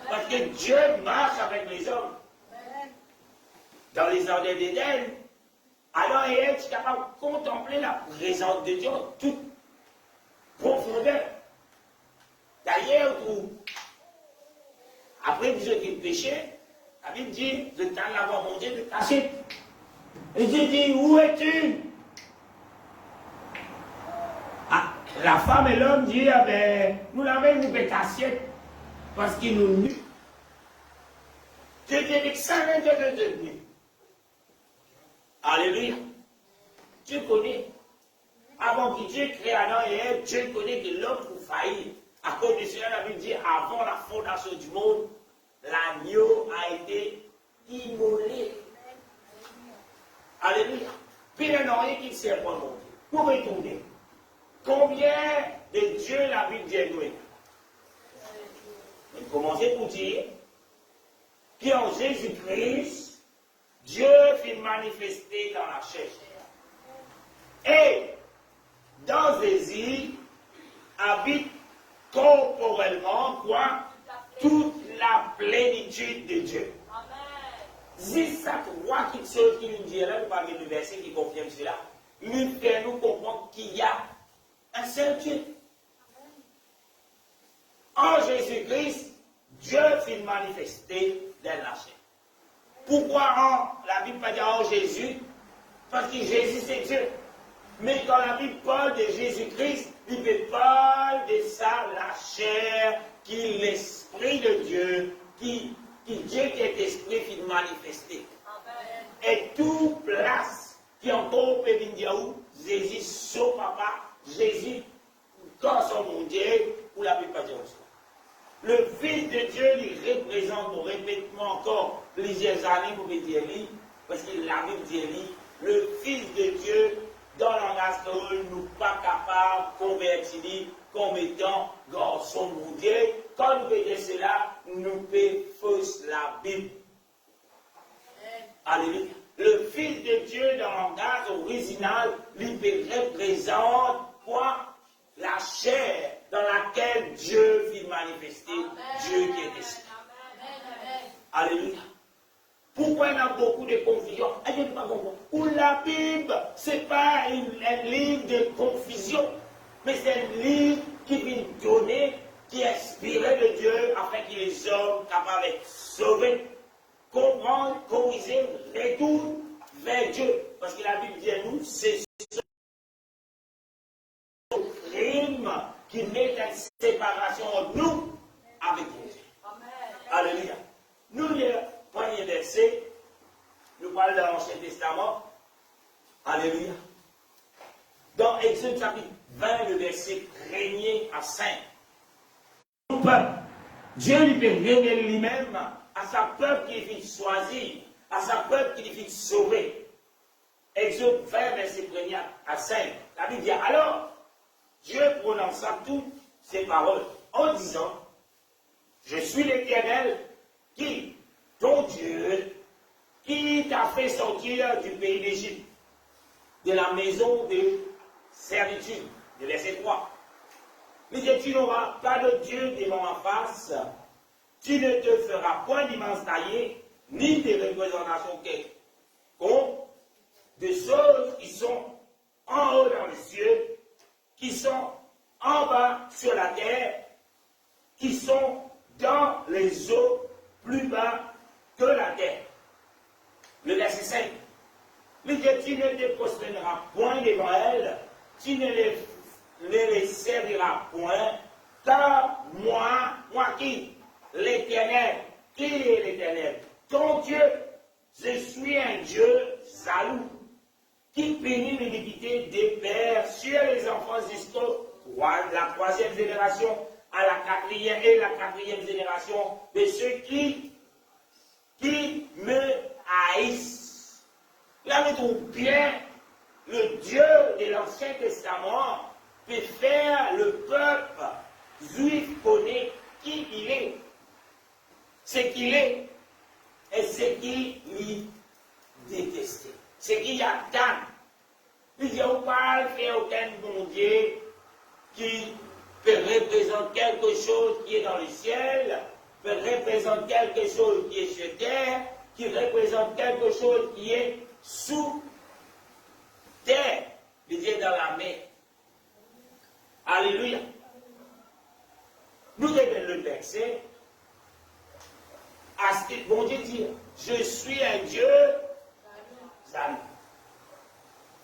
Parce que Dieu marche avec les hommes. Dans les jardins d'Éden, Adam et Ève sont capables de contempler la présence de Dieu en toute profondeur. D'ailleurs, après Dieu qui péchait, la Bible dit, le temps d'avoir mangé de cacher. Et Dieu dit, où es-tu? Ah, la femme et l'homme disent, ah ben, nous l'avons une bête assiette parce qu'il nous nuit. Dieu dit, avec ça, Dieu te nuit. Alléluia. Dieu connaît. Avant que Dieu crée Adam et Ève, Dieu connaît que l'homme pour faillir. À cause de cela, la Bible dit, avant la fondation du monde, l'agneau a été immolé. Alléluia. Puis il n'y a rien qui ne sert pas mon Dieu. Pour retourner. Combien de dieux la Bible dit nous? Il commençait pour dire qu'en Jésus-Christ, Dieu fut manifesté dans la chair. Et dans Jésus habite corporellement quoi? Toute la plénitude de Dieu. C'est ça trois choses qui nous dirait, nous parlons du verset qui confirme cela, nous fait nous comprendre qu'il y a un seul Dieu. En Jésus-Christ, Dieu fut manifesté dans la chair. Pourquoi la Bible pas dire en Jésus? Parce que Jésus c'est Dieu. Mais quand la Bible parle de Jésus-Christ, il parle de ça, la chair, qui est l'Esprit de Dieu, qui Dieu qui est esprit qui est manifesté. Et tout place qui encore peut dire où Jésus son papa, Jésus quand son mon Dieu, ou la Bible pas dire ça. Le Fils de Dieu lui représente, on répète encore plusieurs années pour dire lui, parce que la Bible dit lui, le Fils de Dieu dans le langage que nous pas capables de convertir comme étant garçon mon Dieu. Quand nous faisons cela, nous pouvons fausser la Bible. Alléluia. Le Fils de Dieu dans le langage original lui représente quoi? La chair dans laquelle Dieu vit manifester, Dieu qui est esprit. Alléluia. Pourquoi il y a beaucoup de confusion? Ou la Bible, ce n'est pas un livre de confusion, mais c'est un livre qui vient donner, qui est inspiré de Dieu, afin que les hommes capables d'être sauvés, comprendre, corriger, retournent vers Dieu. Parce que la Bible dit à nous, c'est ce crime qui met une séparation entre nous avec Dieu. Alléluia. Nous, le premier verset, nous parlons de l'Ancien Testament. Alléluia. Dans Exode chapitre 20, le verset 1er à 5. Son peuple, Dieu lui peut révéler lui-même à sa peuple qu'il fit choisir, à sa peuple qu'il fit sauver. Exode 20, verset 1er à 5. La Bible dit, alors, Dieu prononça toutes ces paroles en disant, je suis l'Éternel qui, ton Dieu, qui t'a fait sortir du pays d'Égypte, de la maison de servitude. Le verset 3. Mais tu n'auras pas de Dieu devant ma face, tu ne te feras point d'immense taillé, ni de représentations quelconques, de choses qui sont en haut dans les cieux, qui sont en bas sur la terre, qui sont dans les eaux plus bas que la terre. Le verset 5. Mais tu ne te prosterneras point devant elles, tu ne les serviras point, car moi qui, l'Éternel, qui est l'Éternel, ton Dieu, je suis un Dieu jaloux, qui punit l'iniquité des pères sur les enfants jusqu'à la troisième génération, à la quatrième et la quatrième génération de ceux qui me haïssent. Là, nous trouvons bien le Dieu de l'Ancien Testament peut faire le peuple juif connaître qui il est, ce qu'il est et ce qu'il lui détestait, ce qu'il attend. Il dit, on parle qu'il n'y a aucun bon Dieu qui peut représenter quelque chose qui est dans le ciel, peut représenter quelque chose qui est sur terre, qui représente quelque chose qui est sous terre, il dit dans la mer. Alléluia. Nous devons le verset à ce que bon Dieu dit, je suis un Dieu jaloux.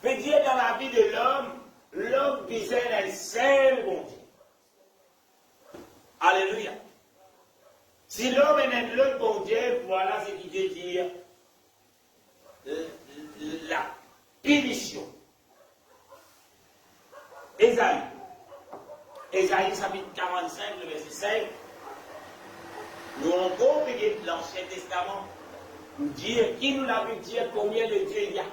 Veut dire dans la vie de l'homme disait un seul bon Dieu. Alléluia. Si l'homme est le bon Dieu, voilà ce qu'il veut dire la punition. Ésaïe chapitre 45, le verset 5, nous encore payé l'Ancien Testament pour dire, qui nous l'a vu dire combien de dieux il y a.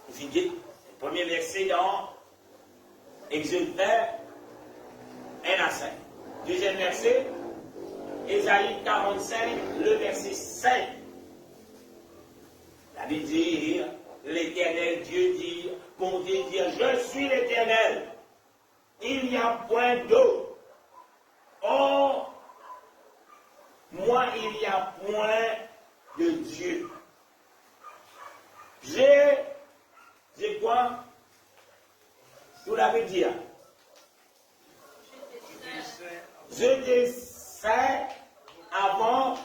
Vous voyez, le premier verset dans Exode 20, 1 à 5. Deuxième verset, Ésaïe 45, le verset 5. La Bible dit, l'Éternel Dieu dit, bon Dieu dit, je suis l'Éternel. Il n'y a point d'eau. Or, moi, il n'y a point de Dieu. J'ai quoi? Vous l'avez dit. Je te sais avant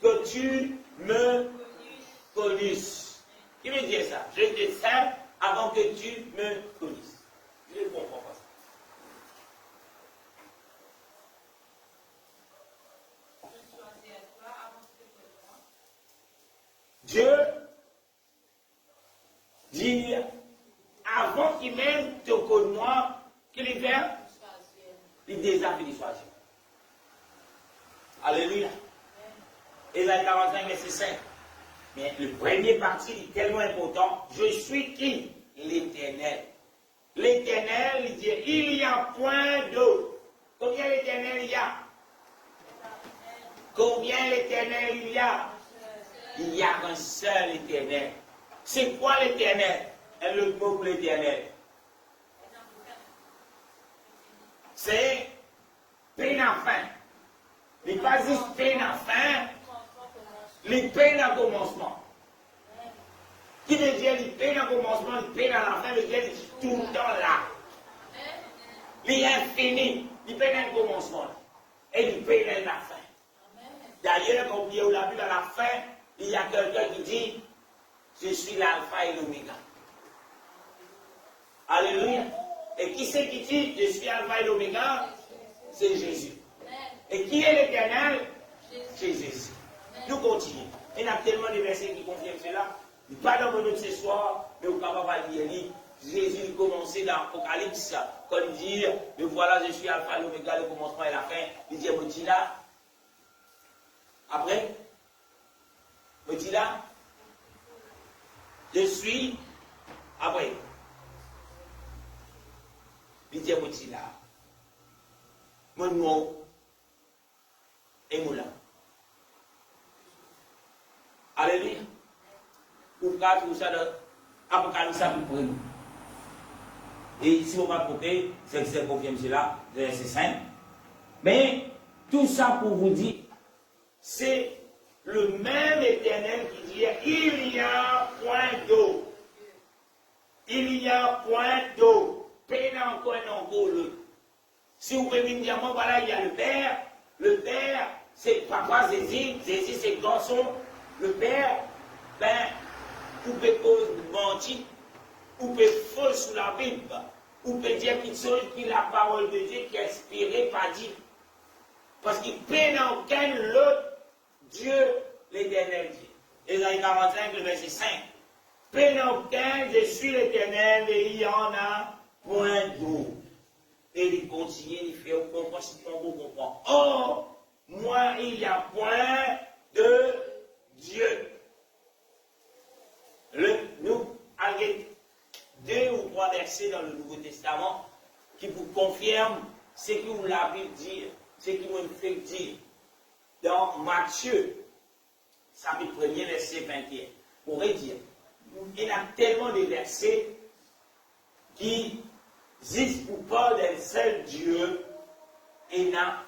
que tu me connuses. Qui veut dire ça? Je te sais avant que tu me connuses. Je ne comprends pas ça. Dieu dit, avant qu'il même te connaisse, qu'il est vers, il désafie de choisir. Alléluia. Ésaïe 45, verset 5. Mais le premier parti est tellement important. Je suis qui? L'Éternel. L'Éternel, il dit, il n'y a point d'eau. Combien l'Éternel il y a? Combien l'Éternel il y a? Il y a un seul Éternel. C'est quoi l'Éternel? Et le mot pour l'Éternel? C'est peine à fin. Il n'est pas juste peine à fin, les peines à commencement. Qui veut dire les peines à commencement, les peines à la fin, veut dire tout le temps là. Il est infini. Il peut être le commencement. Et il peut être la fin. D'ailleurs, quand on l'a vu à la fin, il y a quelqu'un qui dit, je suis l'alpha et l'oméga. Alléluia. Et qui c'est qui dit, je suis alpha et l'oméga? C'est Jésus. Et qui est l'éternel? C'est Jésus. Nous continuons. Il y a tellement de versets qui confirment cela. Pas dans mon ce soir, mais au capable de lire. Jésus a commencé dans l'Apocalypse, quand il dit, me voilà, je suis alpha et l'oméga, le commencement et la fin. Il dit, me dis là. Après, me dis là. Je suis. Après. Il dit, me dis là. Mon nom est moulin. Alléluia. Pour faire tout ça dans l'Apocalypse pour nous. Et si on va porter, c'est que c'est confirmé cela, c'est simple. Mais tout ça pour vous dire, c'est le même Éternel qui dit, il y a point d'eau. Il y a point d'eau. Pénant encore le. Si vous pouvez me dire, voilà, il y a le Père. Le Père, c'est papa Jésus. Jésus, c'est garçon. Le Père, ben, vous pouvez mentir, vous pouvez faux sous la Bible, vous pouvez dire quelque chose qui est la parole de Dieu qui est inspirée par Dieu. Parce qu'il peine en aucun autre Dieu, l'éternel Dieu. Et dans les 45, le verset 5. Peine en aucun, je suis l'éternel et il y en a point d'eau. Et il continue, il fait au comprend, si on comprend. Or, moi, il y a point de Dieu. Nous avons 2 ou 3 versets dans le Nouveau Testament qui vous confirment ce que vous l'avez dit, ce qui vous fait dire. Dans Matthieu, chapitre 1er, verset 21, on pourrait dire, il y a tellement de versets qui disent pour pas d'un seul Dieu, et il y a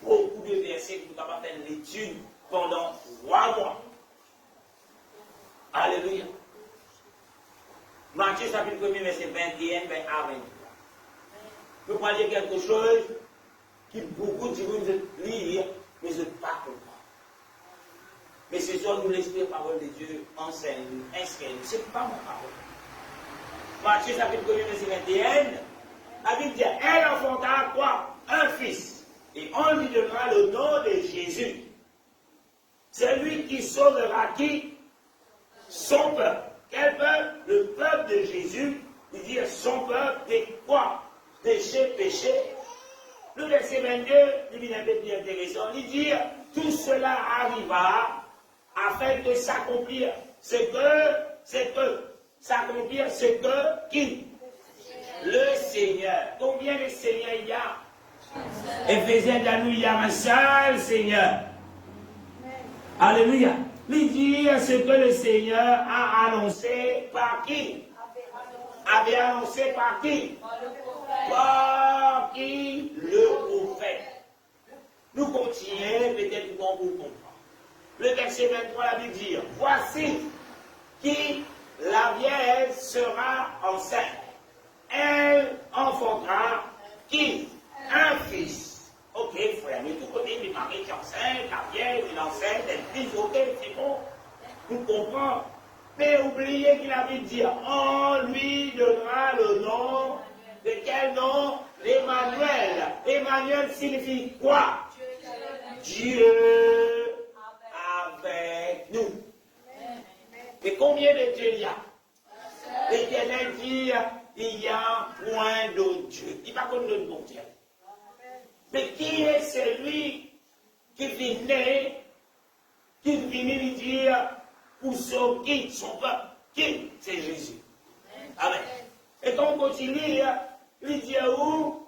beaucoup de versets que vous pouvez faire l'étude pendant 3 mois. Alléluia. Matthieu chapitre 1er, verset 21, à 23. Je vais dire quelque chose qui beaucoup diront lire, mais je ne pas comprendre. Mais ce soir, nous laissons la parole de Dieu enseigne-nous, inscrit-nous. Ce n'est pas mon parole. Matthieu chapitre 1er, verset 21, la Bible dit, elle enfantera quoi? Un fils. Et on lui donnera le nom de Jésus. C'est lui qui sauvera qui? Son peuple. Quel peuple? Le peuple de Jésus. Il dit son peuple de quoi? Péché. Le verset 22, il est un peu plus intéressant. Il dit tout cela arriva afin de s'accomplir. C'est que s'accomplir, c'est que qui? Le Seigneur. Combien de Seigneurs il y a? Éphésiens dans nous, il y a un seul Seigneur. Alléluia. Il dit ce que le Seigneur a annoncé par qui? Avait annoncé par qui? Par qui? Le prophète. Nous continuons, peut-être qu'on vous comprend. Le verset 23, la Bible dit, voici qui la vierge sera enceinte. Elle enfantera qui? Un fils. Ok, frère, mais tout côté, les maris qui enceinte, la vierge, il enceinte, elle fils, ok, c'est bon. Nous comprenons. Mais oubliez qu'il avait dit, on lui donnera le nom. De quel nom? Emmanuel. Emmanuel signifie quoi? Dieu avec nous. Et combien de Dieu il y a? L'Éternel dit, il y a point de Dieu. Il n'y a pas de bon Dieu. Mais qui est celui qui vient lui dire pour sauver son peuple? Qui? C'est Jésus. Amen. Et quand on continue, il dit où?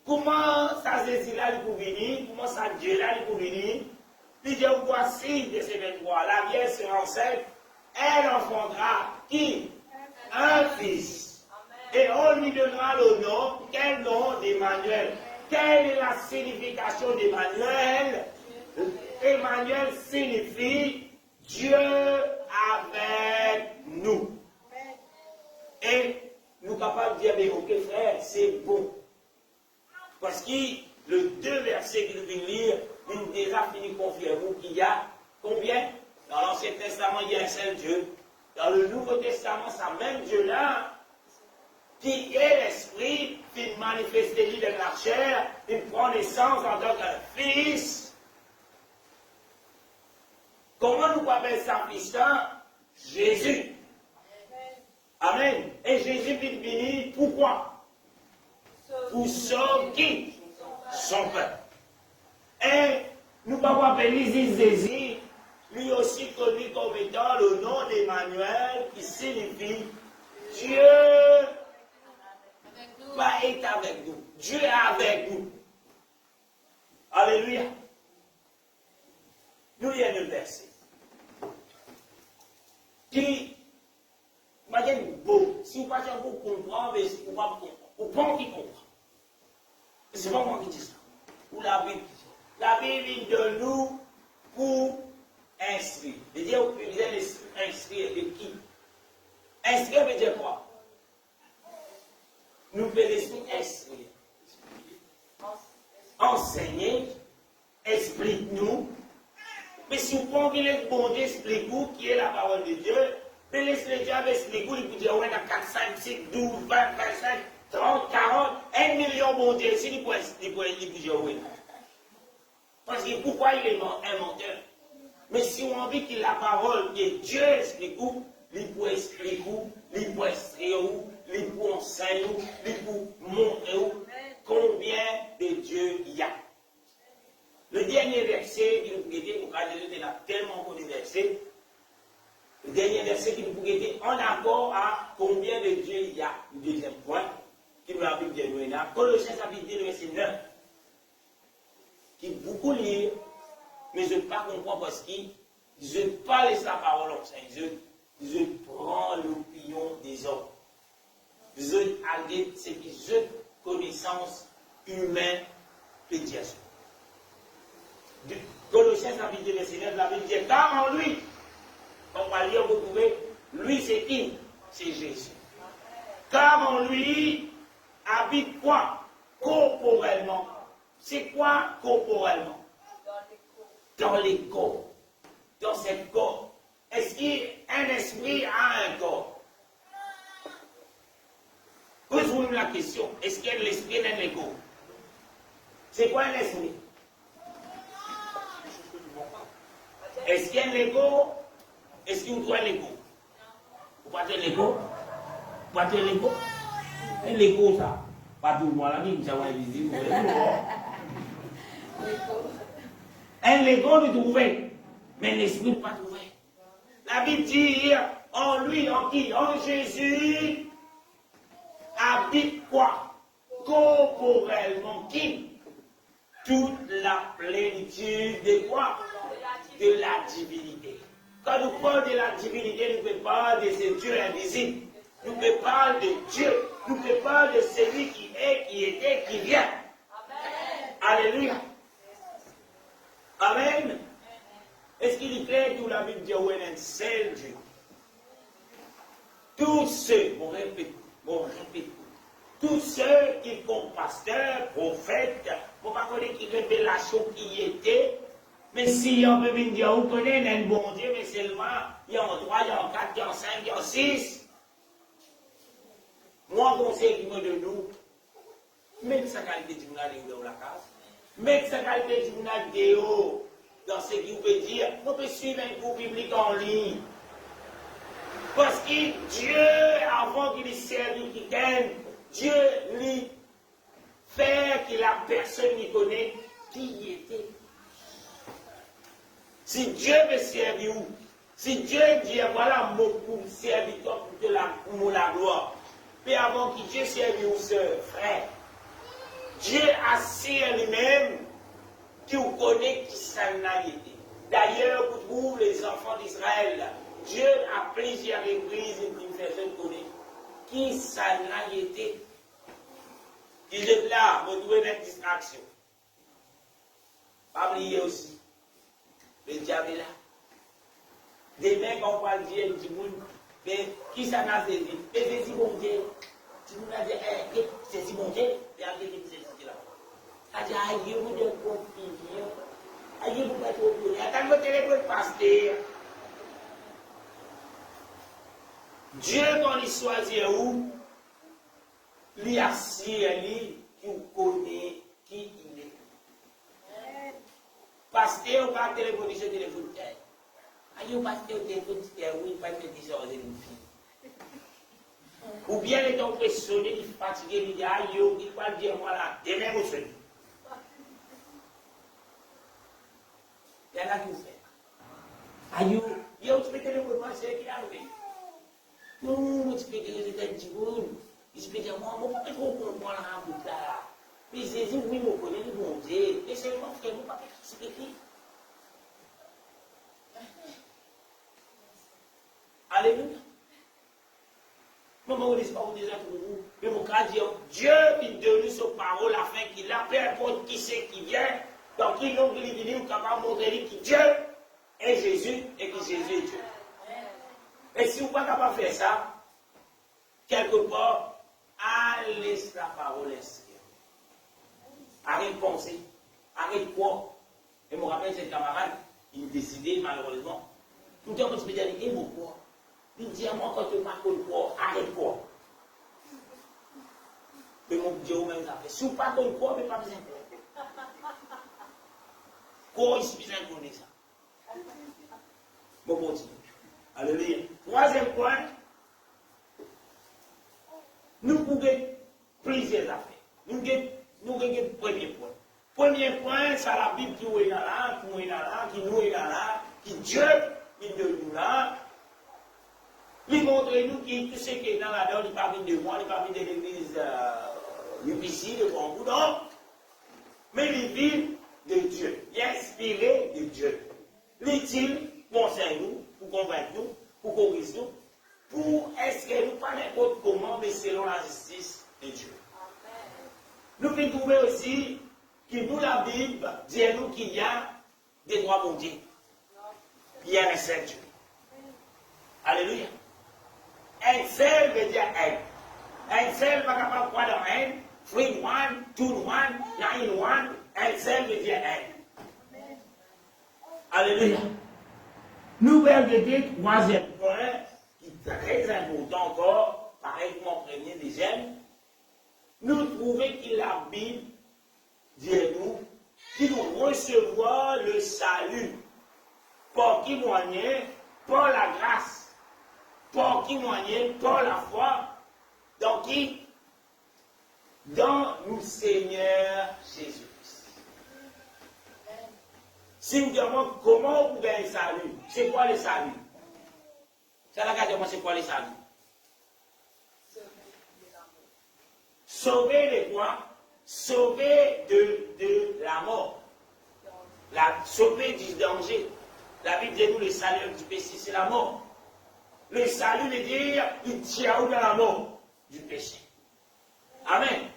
Comment ça Jésus là il peut venir? Comment ça Dieu là il peut venir? Il dit voici de ces 23, la vierge sera enceinte, elle enfantera qui? Un fils. Et on lui donnera le nom, quel nom? D'Emmanuel. Quelle est la signification d'Emmanuel? Emmanuel signifie Dieu avec nous. Et nous sommes capables de dire, mais ok frère, c'est bon. Parce que le 2 versets qu'il vient lire, il nous déjà fini de confirmer qu'il y a combien? Dans l'Ancien Testament, il y a un seul Dieu. Dans le Nouveau Testament, c'est même Dieu-là qui est l'Esprit, qui manifeste lui dans la chair, il prend naissance en tant qu'un fils. Comment nous appelons ça fils? Jésus. Amen. Et Jésus vient venir, pourquoi? Pour sauver qui? Son peuple. Et nous pouvons appeler Jésus, lui aussi connu comme étant le nom d'Emmanuel, qui signifie Dieu est avec nous. Dieu est avec nous. Alléluia. Nous y a un verset qui m'a dit beau. Si vous ne pouvez pas comprendre, mais si vous ne pouvez pas comprendre. C'est pas moi qui dis ça. Ou la Bible. La Bible de nous pour instruire. C'est-à-dire, vous pouvez instruire de qui? Instruire veut dire quoi? Nous pouvons instruire. Enseigner, explique-nous. Mais si vous pensez que le bon Dieu explique-vous qui est la parole de Dieu, mais l'Esprit de Dieu explique-vous, il peut dire, ouais, dans 4, 5, 6, 12, 20, 25, 30, 40, 1 million bon Dieu, ici, il peut dire, oui. Parce que pourquoi il est un menteur? Mais si on a envie que la parole que Dieu explique vous, il peut expliquer vous, il peut extraire vous, il peut enseigner vous, il peut montrer vous combien de Dieu il y a. Le dernier verset qui nous peut guetter, on a tellement connu verset. Le dernier verset qui nous peut guetter en accord à combien de Dieu il y a. Le deuxième point qui nous a dit de nous là. Colossiens chapitre 2, verset 9. Qui beaucoup lire, mais je ne pas comprendre parce que je ne pas laisser la parole en sein. Je prends l'opinion des hommes. Je agrée ce qui je connaissance humaine et Dieu. Colossiens chapitre 2, verset 9, la Bible dit, car en lui, on va lire, vous trouvez, lui c'est qui? C'est Jésus. Car en lui habite quoi? Corporellement. C'est quoi corporellement? Dans les corps. Dans cette corps. Est-ce qu'un esprit a un corps? Posez-vous la question. Est-ce qu'un esprit a un corps? C'est quoi un esprit? Est-ce qu'il y a un Lego? Est-ce qu'il y a un Lego? Vous partez Lego? Vous partez Lego? Un Lego, ça. Pas tout le monde, là, mais ça va visible. Un Lego, nous trouvons. Mais l'esprit n'est pas trouvé. La Bible dit, en lui, en qui? En Jésus, habite quoi? Corporellement, qui? Toute la plénitude de quoi? De la divinité. Quand nous parlons de la divinité, nous ne parlons pas de ce Dieu invisible. Nous ne parlons de Dieu. Nous ne parlons de celui qui est, qui était, qui vient. Amen. Alléluia. Amen. Est-ce qu'il est clair que la Bible dit qu'il y a un seul Dieu? Tous ceux, on répète, tous ceux qui font pasteur, prophète, on ne va pas connaître qui révélation qui était. Mais si on peut me dire, on connaît un bon Dieu, mais seulement, il y a en 3, il y a en 4, il y a en 5, il y a en 6. Moi, conseil qui me donne nous, mettez sa qualité du journal dans la case, mettez sa qualité du journal vidéo dans ce qui vous veut dire, on peut suivre un cours biblique en ligne. Parce que Dieu, avant qu'il serve quelqu'un, Dieu lui fait que la personne lui connaît qui il était. Si Dieu veut servir vous, si Dieu dit voilà mon serviteur pour la gloire, mais avant que Dieu serve vous, sœur, frère, Dieu a si lui-même qui vous connaît qui ça n'a été. D'ailleurs, pour vous, les enfants d'Israël, Dieu a plusieurs reprises une personne connaît qui ça n'a été. Il est là, vous trouvez une distraction. Pas oublier aussi. Le diable est là. Demain, quand on va dire, du monde, mais qui ça n'a saisi? Et c'est si bon Dieu. Tu nous as dit, c'est si bon Dieu, et après, c'est là. Aja ayo de confier. Ayo bukan confier. Akan bertelefon pasteur. Dieu quand il choisit où, lui assure lui qui connaît qui il est. Pasteur va téléphoner sur téléphone. Ayo pasteur téléphone oui pas de 10 heures de fille. Ou bien il est impressionné, il est fatigué, il dit ayo, il va dire voilà, demain vous faites. Il y en a qui vous fait. Ayo, il y a un petit téléphone, c'est qui a arrivé. Non, tu peux dire que c'est un petit peu. Il peut dire, moi, je ne peux pas trop comprendre la boucle là. Puis Jésus, oui, je connais le bon Dieu. Mais c'est mon frère, je ne peux pas expliquer. Alléluia. Maman, on ne dit pas, on dit ça pour vous. Mais mon cas dit, Dieu, il donne sa parole afin qu'il appelle pour qui c'est qui vient. Donc, il donc il est venu capable de montrer que Dieu est Jésus et que Jésus est Dieu. Et si vous n'êtes pas capable de faire ça, quelque part, allez la parole extérieure. Arrête de penser, arrête de croire. Et je me rappelle, cet camarade, il décidait malheureusement, tout le temps que tu peux dire, il me croit. Il dit à moi, quand tu marques le croire, arrête de croire. Mais mon Dieu, même ça fait. Si vous ne pas de croire, mais pas besoin de croire. Croire, il suffit de connaître ça. Bon, continue. Alléluia. Troisième point, nous pouvons plusieurs affaires. Nous avons le premier point. Premier point, c'est la Bible qui est là, qui nous est là, qui Dieu, il de nous là. Il montre nous que tout ce qui est dans la donne, il ne parle pas de moi, il ne parle pas de l'église UPC, de Grand non. Mais il vit de Dieu. Il est inspiré de Dieu. L'utile conseille nous, pour convaincre nous, pour corriger nous, pour inscrire nous pas n'importe comment, mais selon la justice de Dieu. Nous pouvons trouver aussi que nous, la Bible, dit nous qu'il y a des droits mondiaux. Il y a un seul Dieu. Alléluia. Un seul veut dire un. Un seul pas capable de croire dans un. 3 1, 2 1, 9 1. Un seul veut dire un. Alléluia. Nous allons regarder troisième point, qui est très important encore, pareil comme en premier, deuxième. Nous trouvons que la Bible dit nous qu'il nous recevoir le salut. Par qui moyen? Par la grâce. Par qui moyen? Par la foi. Dans qui? Dans nous Seigneur Jésus-Christ. Si vous demandez comment vous gagnez le salut, c'est quoi le salut? C'est la question, c'est quoi le salut? Sauver les quoi? Sauver de la mort. Sauver du danger. La Bible dit nous le salut du péché, c'est la mort. Le salut veut dire il tient dans la mort du péché. Amen.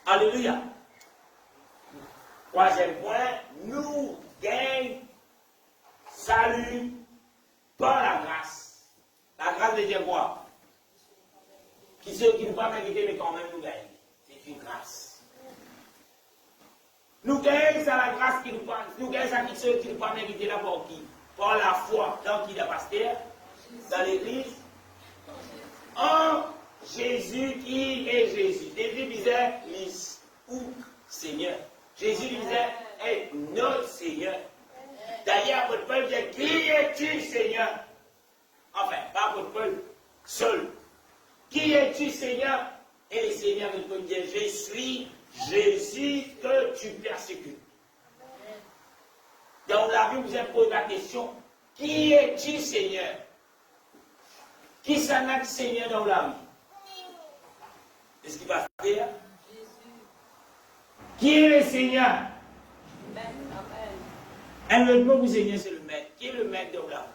Alléluia. Troisième point, nous gagnons salut par la grâce. La grâce veut dire quoi? Qui ceux qui ne pas mériter, mais quand même nous gagnons. C'est une grâce. Nous gagnons ça la grâce qui nous passe. Nous gagnons ça qui ceux qui ne pas mériter là pour qui? Par la foi dans qui la pasteur, dans l'église. En Jésus qui est Jésus. Jésus disait, ou Seigneur. Jésus disait, est notre Seigneur. D'ailleurs, votre peuple dit, qui es-tu, Seigneur? Enfin, pas votre peuple, seul. Qui es-tu, Seigneur? Et le Seigneur répond, je suis Jésus que tu persécutes. Dans la Bible, vous avez posé la question, qui es-tu, Seigneur? Qui s'en a Seigneur dans la vie? Est-ce qu'il va faire? Qui est le Seigneur? Un mot vous Seigneur, c'est le maître. Qui est le maître de la vie?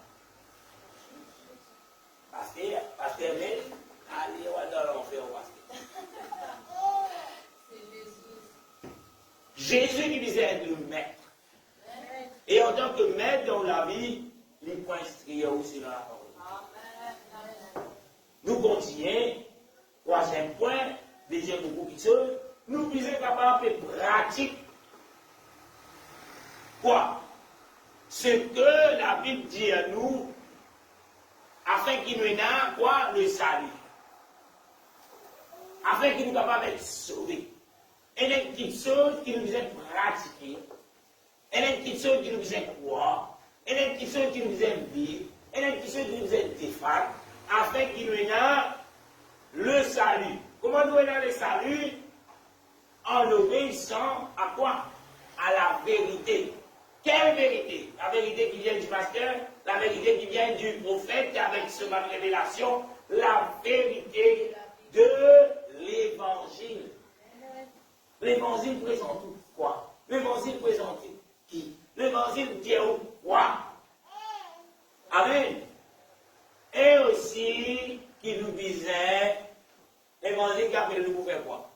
Pasteur, allez, on va dans l'enfer, Jésus qui disait être le maître. Et en tant que maître dans la vie, les points striés aussi dans la parole. Nous continuons. Troisième point, deuxième groupe qui se. nous sommes capables de pratiquer quoi? Ce que la Bible dit à nous, afin qu'il nous ait quoi? Le salut. Afin qu'il nous soit capable d'être sauvés. Et une petite chose qui nous est pratiquée. Et une petite chose qui nous est croire. Et une petite chose qui nous est vivre. Et une petite chose qui nous est défendre. Afin qu'il nous ait le salut. Comment nous ayons le salut? En obéissant à quoi? À la vérité. Quelle vérité? La vérité qui vient du pasteur, la vérité qui vient du prophète avec sa révélation, la vérité de l'évangile. L'évangile présente quoi? L'évangile présente qui? L'évangile dit quoi? Amen. Et aussi, qui nous disait, l'évangile qui appelle nous pour faire quoi?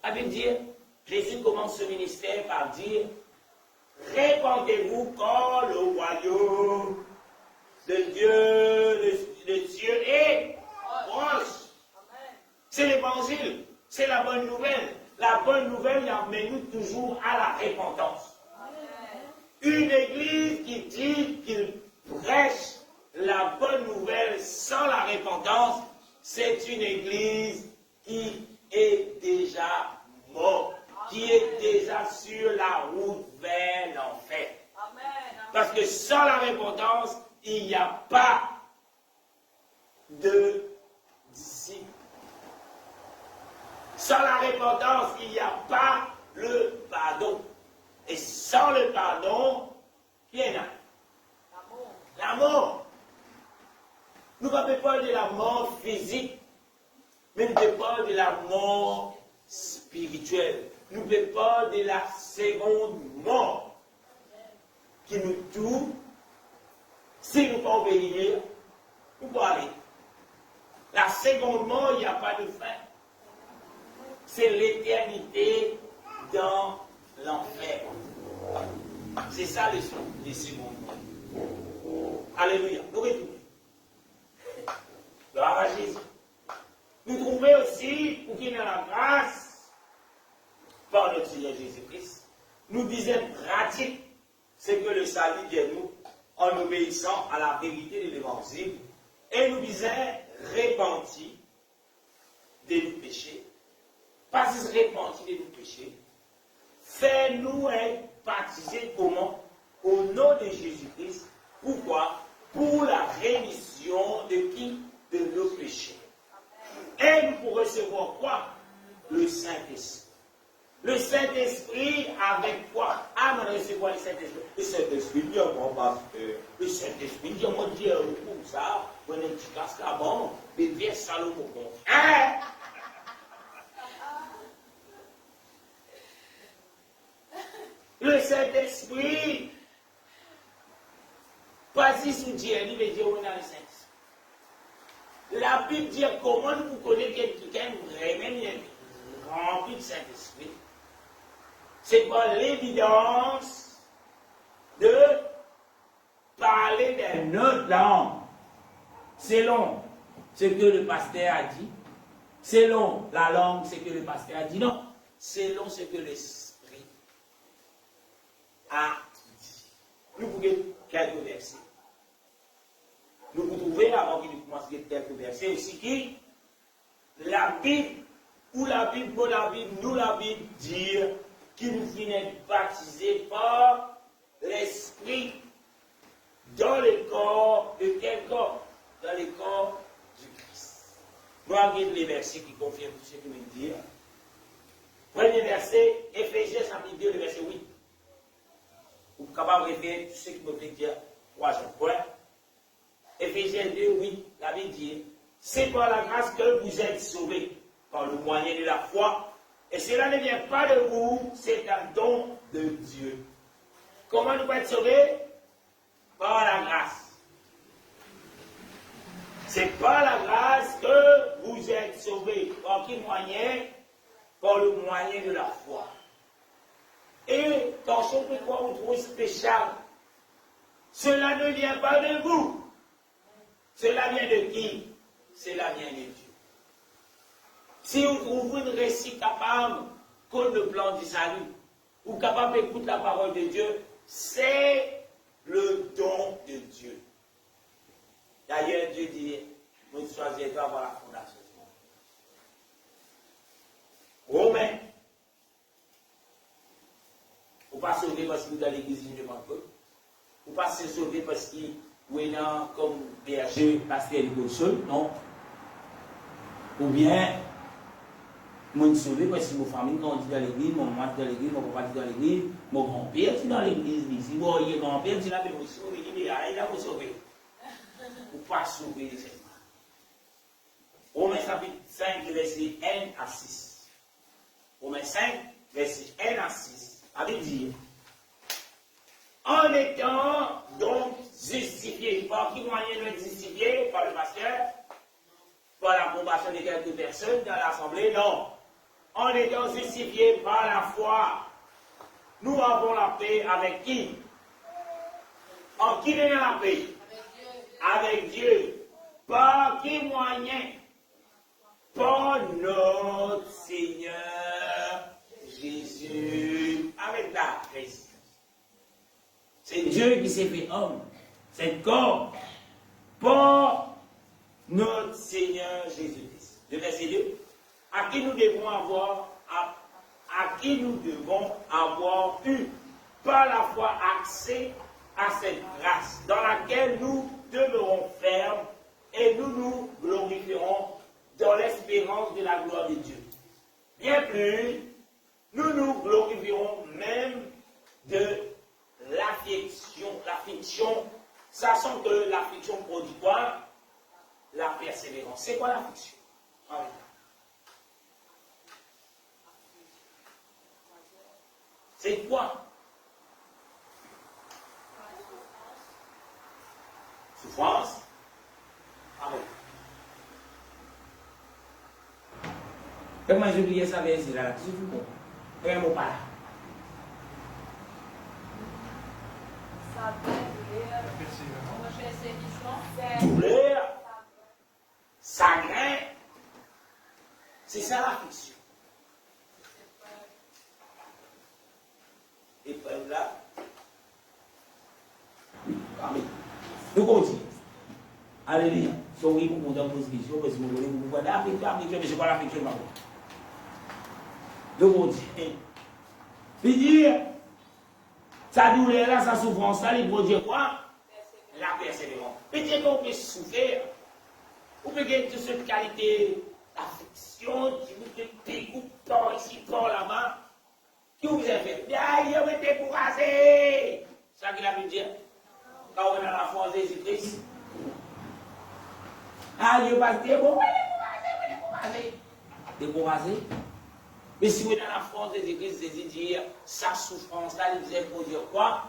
La Bible dit, Jésus commence ce ministère par dire, répandez-vous quand le royaume de Dieu est proche. C'est l'évangile, c'est la bonne nouvelle. La bonne nouvelle amène nous toujours à la repentance. Une église qui dit qu'il prêche la bonne nouvelle sans la repentance, c'est une église qui est déjà morte, qui est déjà sur la route vers l'enfer. Parce que sans la repentance, il n'y a pas de disciples. Sans la repentance, il n'y a pas le pardon. Et sans le pardon, qui est là? La mort. Nous ne parlons pas de la mort physique, mais nous parlons de la mort spirituelle. Nous ne parlons pas de la seconde mort qui nous tue. Si nous ne pouvons pas obéir, nous pouvons aller. La seconde mort, il n'y a pas de fin. C'est l'éternité dans l'enfer. C'est ça les secondes morts. Alléluia. Nous retournons. Gloire à Jésus. Nous trouvons aussi, pour qu'il y ait la grâce, par notre Seigneur Jésus-Christ, nous disons pratique ce que le salut vient nous en obéissant à la vérité de l'évangile et nous disons repenti de nos péchés, pas juste repenti de nos péchés, fais-nous être baptisés comment? Au nom de Jésus-Christ. Pourquoi? Pour la rémission de qui? De nos péchés. Et nous pour recevoir quoi? Le Saint-Esprit. Le Saint-Esprit avec quoi? Ah, mais recevoir le Saint-Esprit. Le Saint-Esprit, dit mon pasteur. Le Saint-Esprit, dit mon Dieu, comme ça, on a un petit casque là, bon, mais bien Salomon. Hein? Le Saint-Esprit, pas si sous Dieu, il veut dire on a le Saint-Esprit. La Bible dit comment vous connaissez quelqu'un vraiment rempli de Saint-Esprit. C'est par l'évidence de parler d'une autre langue, selon ce que le pasteur a dit, selon la langue, ce que le pasteur a dit, non, selon ce que l'Esprit a dit. Nous pouvons quelques versets. Nous vous trouvez, avant qu'il commence quelques versets, aussi qui, la Bible, ou la Bible, pour la Bible, nous la Bible dit qu'il nous finit baptisés par l'Esprit dans le corps de quel corps? Dans le corps du Christ. Nous avons les versets qui confirment tout ce que nous dit. Premier verset, Éphésiens chapitre 2, le verset 8. Vous êtes capable de référer tout ce qui me fait dire 3 points. Éphésiens 2, oui, la Bible dit, c'est par la grâce que vous êtes sauvés, par le moyen de la foi, et cela ne vient pas de vous, c'est un don de Dieu. Comment nous pouvons être sauvés? Par la grâce. C'est par la grâce que vous êtes sauvés. Par quel moyen? Par le moyen de la foi. Et quand on peut croire vous trouvez spécial, cela ne vient pas de vous. Cela vient de qui? Cela vient de Dieu. Si vous trouvez un récit capable, comme le plan du salut, ou capable d'écouter la parole de Dieu, c'est le don de Dieu. D'ailleurs, Dieu dit, nous choisirons avant la fondation du monde. Romains, vous ne pas sauver parce que vous êtes dans l'église du Pentecôte. Vous ne pas sauver parce que vous êtes comme berger, pasteur de seul, non. Ou bien, moi, je suis sauvé parce que mon famille, quand on dit dans l'église, mon maman dit dans l'église, mon papa dit dans l'église, mon grand-père dit dans l'église. Si vous voyez grand-père, dit là, mais vous sauvez, il a vous sauver. Ou pas sauver les éléments. Romains chapitre 5, verset 1 à 6. Romains 5, verset 1 à 6. Avec dire, en étant donc justifié, par qui moyen de justifier? Par le pasteur? Par l'approbation de quelques personnes dans l'assemblée? Non. En étant justifié par la foi, nous avons la paix avec qui? En qui est la paix? Avec Dieu. Par qui moyen? Par notre Seigneur Jésus. Avec la Christ. C'est Dieu qui s'est fait homme. C'est corps. Par notre Seigneur Jésus-Christ. Le verset 2. À qui nous devons avoir eu par la foi accès à cette grâce dans laquelle nous demeurons fermes et nous nous glorifierons dans l'espérance de la gloire de Dieu. Bien plus, nous nous glorifierons même de l'affliction, sachant que l'affliction produit quoi? La persévérance. C'est quoi l'affliction? C'est quoi? Souffrance. Amen. Comment j'ai oublié ça verset là? C'est tout bon. Un mot pas là. Douleur. Chagrin. C'est ça l'affliction. Épreuve là. Amen. Nous continuons. Alléluia. Soyez pour qu'on pose question parce que vous voulez vous voir l'affliction, mais c'est pas l'affliction là. Nous continuons. Puis dire, sa douleur là, sa souffrance là, il produit quoi? La persévérance. Puis dire qu'on peut souffrir. Vous pouvez gagner toute cette qualité d'affliction, qui vous découpe tant ici, tant là-bas. Qui vous a fait? Bien, il est découragé. C'est ça qu'il a pu dire. Quand on est dans la foi en Jésus-Christ. Ah, Dieu va dire, bon, découragé. Découragé. Mais si vous êtes dans la foi en Jésus-Christ, Jésus dit, sa souffrance, là, il vous a produit quoi?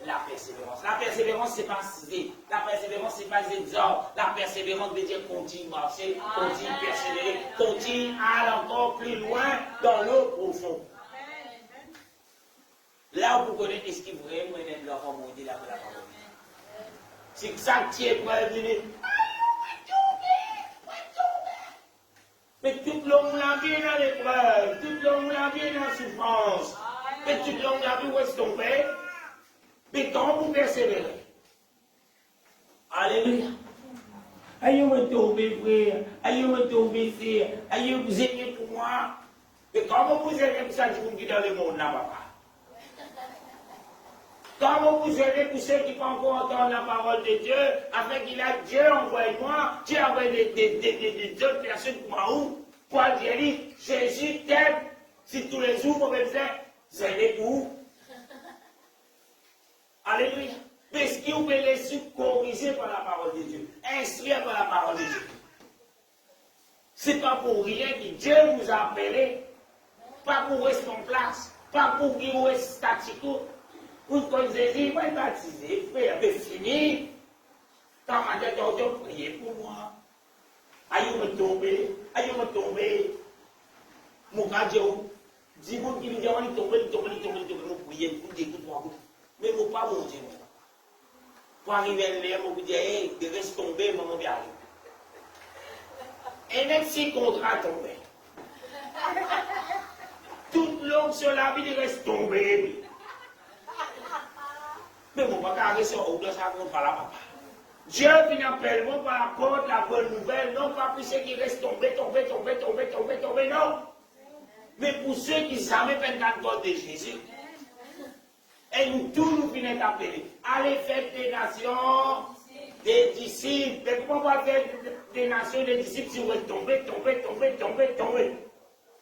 La persévérance. La persévérance, c'est pas céder. La persévérance, c'est pas exorber. La persévérance veut dire continue marcher, continue persévérer, continue aller encore plus loin dans l'eau profonde. Là où vous connaissez ce qui vraiment est là, comme on dit là, la parole. C'est ça qui est pour venir. Mais tout le monde l'a bien dans l'épreuve, tout le monde l'a bien dans la souffrance. Mais tout le monde l'a vu où est-ce qu'on fait. Mais quand vous persévérez, alléluia. Aïe, me tomber, frère. Aïe, me tomber, frère. Aïe, vous aimez pour moi. Mais comment vous aimez pour ça, vous me dites dans le monde, là, papa? Comment vous aimez pour ceux qui ne peuvent encore entendre la parole de Dieu, afin qu'il a Dieu envoie-moi, Dieu envoie des autres personnes pour moi, où? Pour dire, Jésus t'aime, si tous les jours, vous pouvez faire, c'est pour vous. Alléluia. Mais ce qui vous peut les corriger par la parole de Dieu, instruire par la parole de Dieu. Ce n'est pas pour rien que Dieu vous a appelé, pas pour rester en place, pas pour qu'il vous reste statique. Pour que Jésus va baptiser, frère, mais fini. Quand ma tête a prié pour moi. Aïe, me tomber, aïe, me tomber. Mon radio, dis-moi qu'il me dit, on est tombé, nous prions, pour dire, écoute-moi. Mais mon pas mon Dieu. Pour arriver à l'air, on vous dit, hey, de reste tomber, maman bien arriver. Et même si le contrat tombe, Toute l'onction la vie reste tombée. Mais mon papa a resté au de ça qu'on parle à papa. Dieu vient appellement par rapport à la bonne nouvelle, non pas pour ceux qui restent tombés, non. Mais pour ceux qui savent pas le de Jésus. Et nous tous nous finissons d'appeler. Allez faire des nations, des disciples. Mais comment on va faire des nations, des disciples si vous êtes tombés?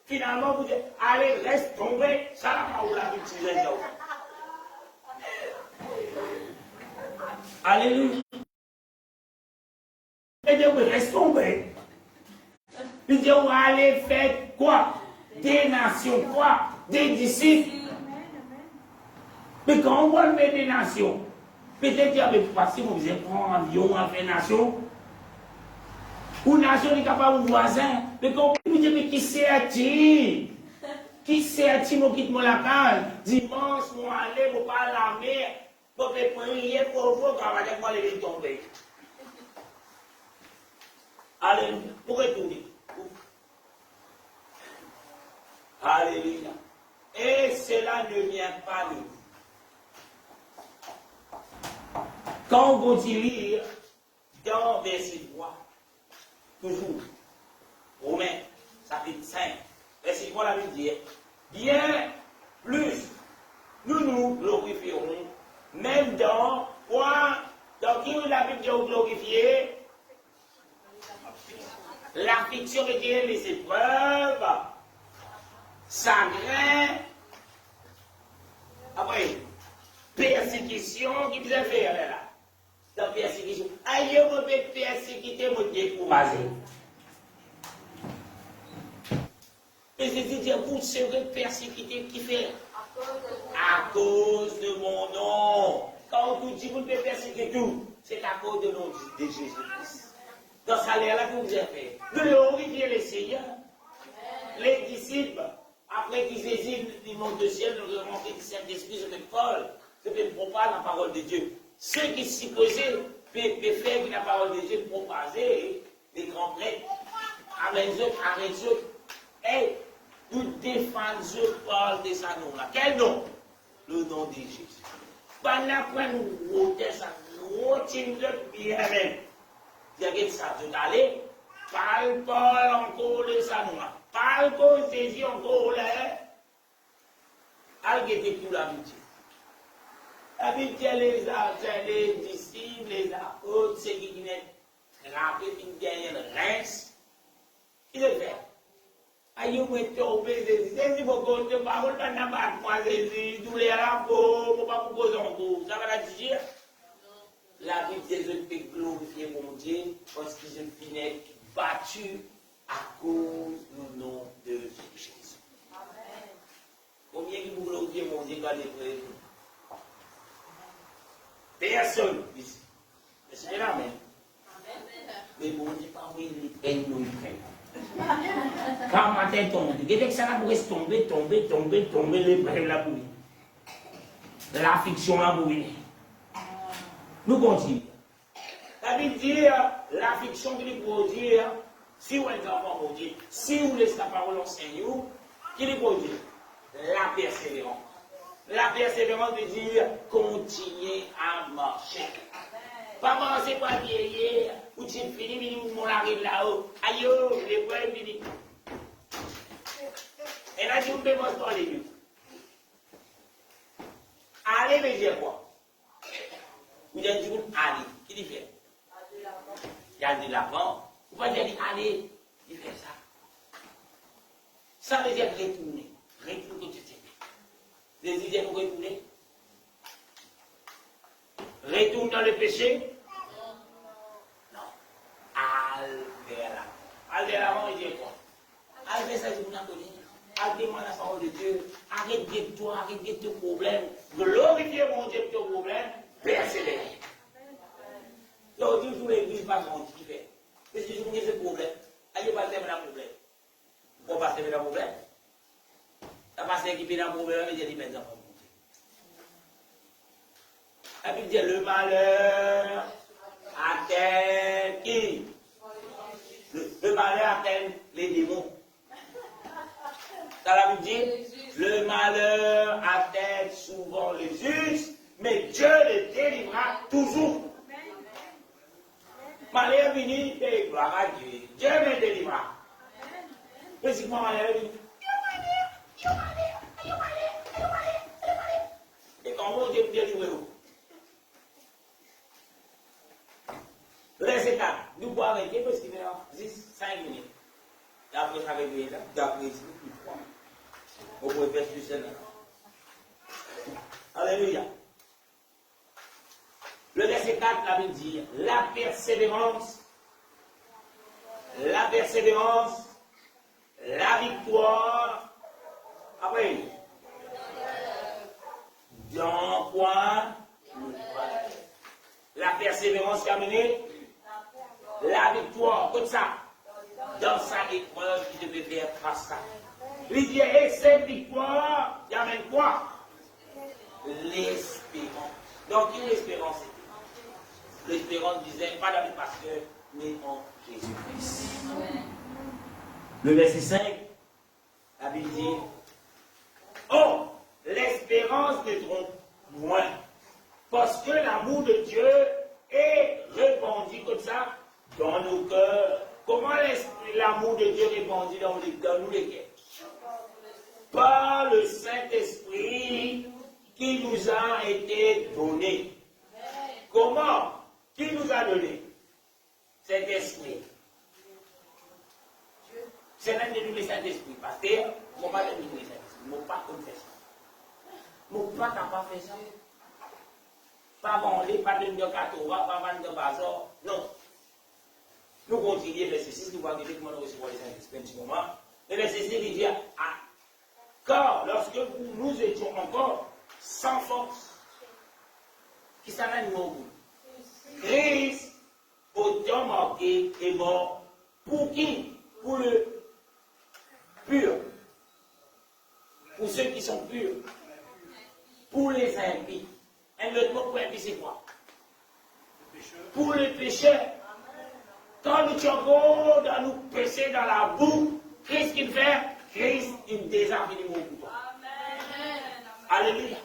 Finalement, vous dites, allez, reste tombé. Ça n'a pas où la vie de Alléluia. Et Dieu, reste tombé. Il dit, on va aller faire quoi? Des nations, quoi? Des disciples. Mais quand on voit mettre des nations, peut-être qu'il y avait passé, on faisait prendre un avion, on fait nation. Ou nation est capable de voisin. Mais quand on dit, mais qui c'est-il? Qui c'est-il, mon quitte mon lacal? Dimanche, moi aller, moi pas la mer, pour faire prier pour vous, quand on va aller tomber. Alléluia. Pour retourner. Alléluia. Et cela ne vient pas de vous. Quand on continue lire dans verset 3, toujours, Romains, chapitre 5, verset 3, la Bible dit, bien plus, nous nous glorifierons, même dans quoi, dans qui la Bible dit glorifier? L'affliction veut dire les épreuves, chagrin, après, persécution, qui vous a fait là? La persécution. Aïe, on peut persécuter, mon découragé. Et je dis, vous serez persécuté, qui fait? À cause de mon nom. Quand on vous dit, vous ne pouvez persécuter tout, c'est à cause de nom de Jésus-Christ. Dans ce salaire-là que vous avez fait. Glorifiez le Seigneur. Les disciples, après qu'ils hésitent, ils montent de ciel, nous remontons du Saint-Esprit, je fais folle, je fais propager la parole de Dieu. Ceux qui s'y posaient, peuvent faire que la parole de Dieu propager, les grands prêtres, avec eux, et nous défendons Paul de sa nom-là. Quel nom? Le nom de Jésus. Pendant que nous rôtons ça, nous rôtons bien même. Il y a ça tout à l'heure, parle Paul encore de sa nom-là. Parle Paul Jésus encore là. Alguez tout l'amitié. La Bible dit les disciples, les apôtres, ceux qui viennent rapper une dernière rince. Qui le fait? Aïe, vous êtes tombé, Jésus, vous comptez pas, vous ne pouvez pas moi, Jésus, vous voulez la peau, vous ne pouvez pas vous poser en cours. Ça va la dire? La Bible dit, je peux glorifier mon Dieu, parce que je finis battu à cause du nom de Jésus. Amen. Combien qui vous glorifiez mon Dieu quand il est personne ici. Mais c'est la même. Mais bon, on ne dit pas oui, il peine, nous il peine. Quand matin tombe, dès que ça pourrait tomber, les brèves la bouille. La fiction la bouille. Nous continuons. La Bible dit, la fiction qui produit, si vous êtes enfant pour dire, si vous laissez la parole enseigner, qui produit? La persévérance. La persévérance veut dire continuer à marcher. Pas marcher, pas vieillir, ou tu finis, ou on arrive là-haut. Aïe, les points finis. Et là, tu me fais mon les yeux. Allez, mais j'ai quoi? Vous avez dit, allez. Qui dit fait? Il y a de l'avant. Vous pouvez dire, allez, il fait ça. Ça veut dire retourner. Retourner. Les idées nous retourner. Retourne dans le péché? Non. Aller l'avant, il dit quoi? Aller ça, je vous en connais. Aller demande la parole de Dieu. Arrête de toi, arrête de tes problèmes. Glorifiez mon Dieu pour tes problèmes. Persévérer. Donc, toujours l'église pas grand qui fait. Parce que je vous dis ce problème. Allez, pas terminer le problème. Pourquoi pas terminer le problème? La pasteur qui fait un problème, il dit, mais ça va monter. La Bible dit, le malheur atteint qui? Le malheur atteint les démons. Ça la Bible dit, le malheur atteint souvent les justes, mais Dieu les délivra toujours. Malheur venu, et gloire à Dieu. Dieu me délivra. Physiquement, malheur venu. Et comment Dieu me délivre? Verset 4. Nous pouvons arrêter parce qu'il est 10, 5 minutes. Et après, ça va être là. D'après, c'est 3. On peut faire plus cela. Alléluia. Le verset 4, la Bible dit, la persévérance, la victoire, après, dans quoi? La persévérance qui a mené, la victoire, comme ça, dans sa épreuve qui devait faire face à. Il dit, et cette victoire, il y amène quoi? L'espérance. Donc, quelle espérance était? L'espérance disait, pas dans le pasteur, mais en Jésus-Christ. Le verset 5, la Bible dit, oh, l'espérance ne trompe point, parce que l'amour de Dieu est répandu comme ça dans nos cœurs. Comment l'amour de Dieu répandit dans nous les cœurs? Par le Saint-Esprit qui nous a été donné. Comment? Qui nous a donné cet esprit? C'est l'un de nous le Saint-Esprit. Parce que, mon pas de nous le Saint-Esprit. Mon pas comme faire ça. Mon pas capable de faire ça. Pas manger, pas de nous Katora, pas vendre de bazar. Non. Nous continuons verset 6, nous voyons comment nous recevons les Saint-Esprit en ce moment. Le verset 6, il dit, car lorsque nous étions encore sans force, qui s'en a nous au bout? Christ, autant marqué, est mort. Pour qui? Pour le pur. Pour ceux qui sont purs. Pour les impies. Et le mot pour impie, c'est quoi? Pour les pécheurs. Quand nous sommes dans nous pécher dans la boue, Christ qui fait? Christ, il désafine mon pour toi. Alléluia.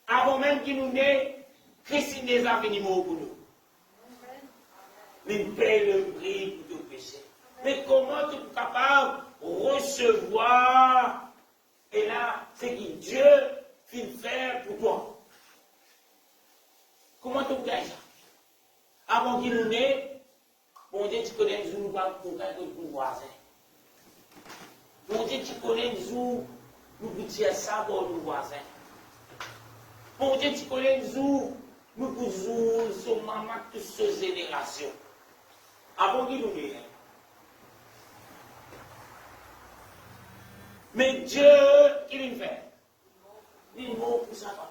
Avant même qu'il nous naît, Christ il désafine mon pour nous. Il paye le prix pour ton péché. Mais comment tu es capable de recevoir? Et là, c'est qui Dieu qui fait pour toi. Comment tu gagnes ça? Avant qu'il nous naît, bon Dieu, tu connais nous pour ton voisin. Bon Dieu, tu connais nous pour dire ça pour nos voisins. Bon Dieu, tu connais nous pour dire son maman, toute cette génération. Avant qu'il nous naît. Mais Dieu, qu'il fait? Il mot pour ça, papa.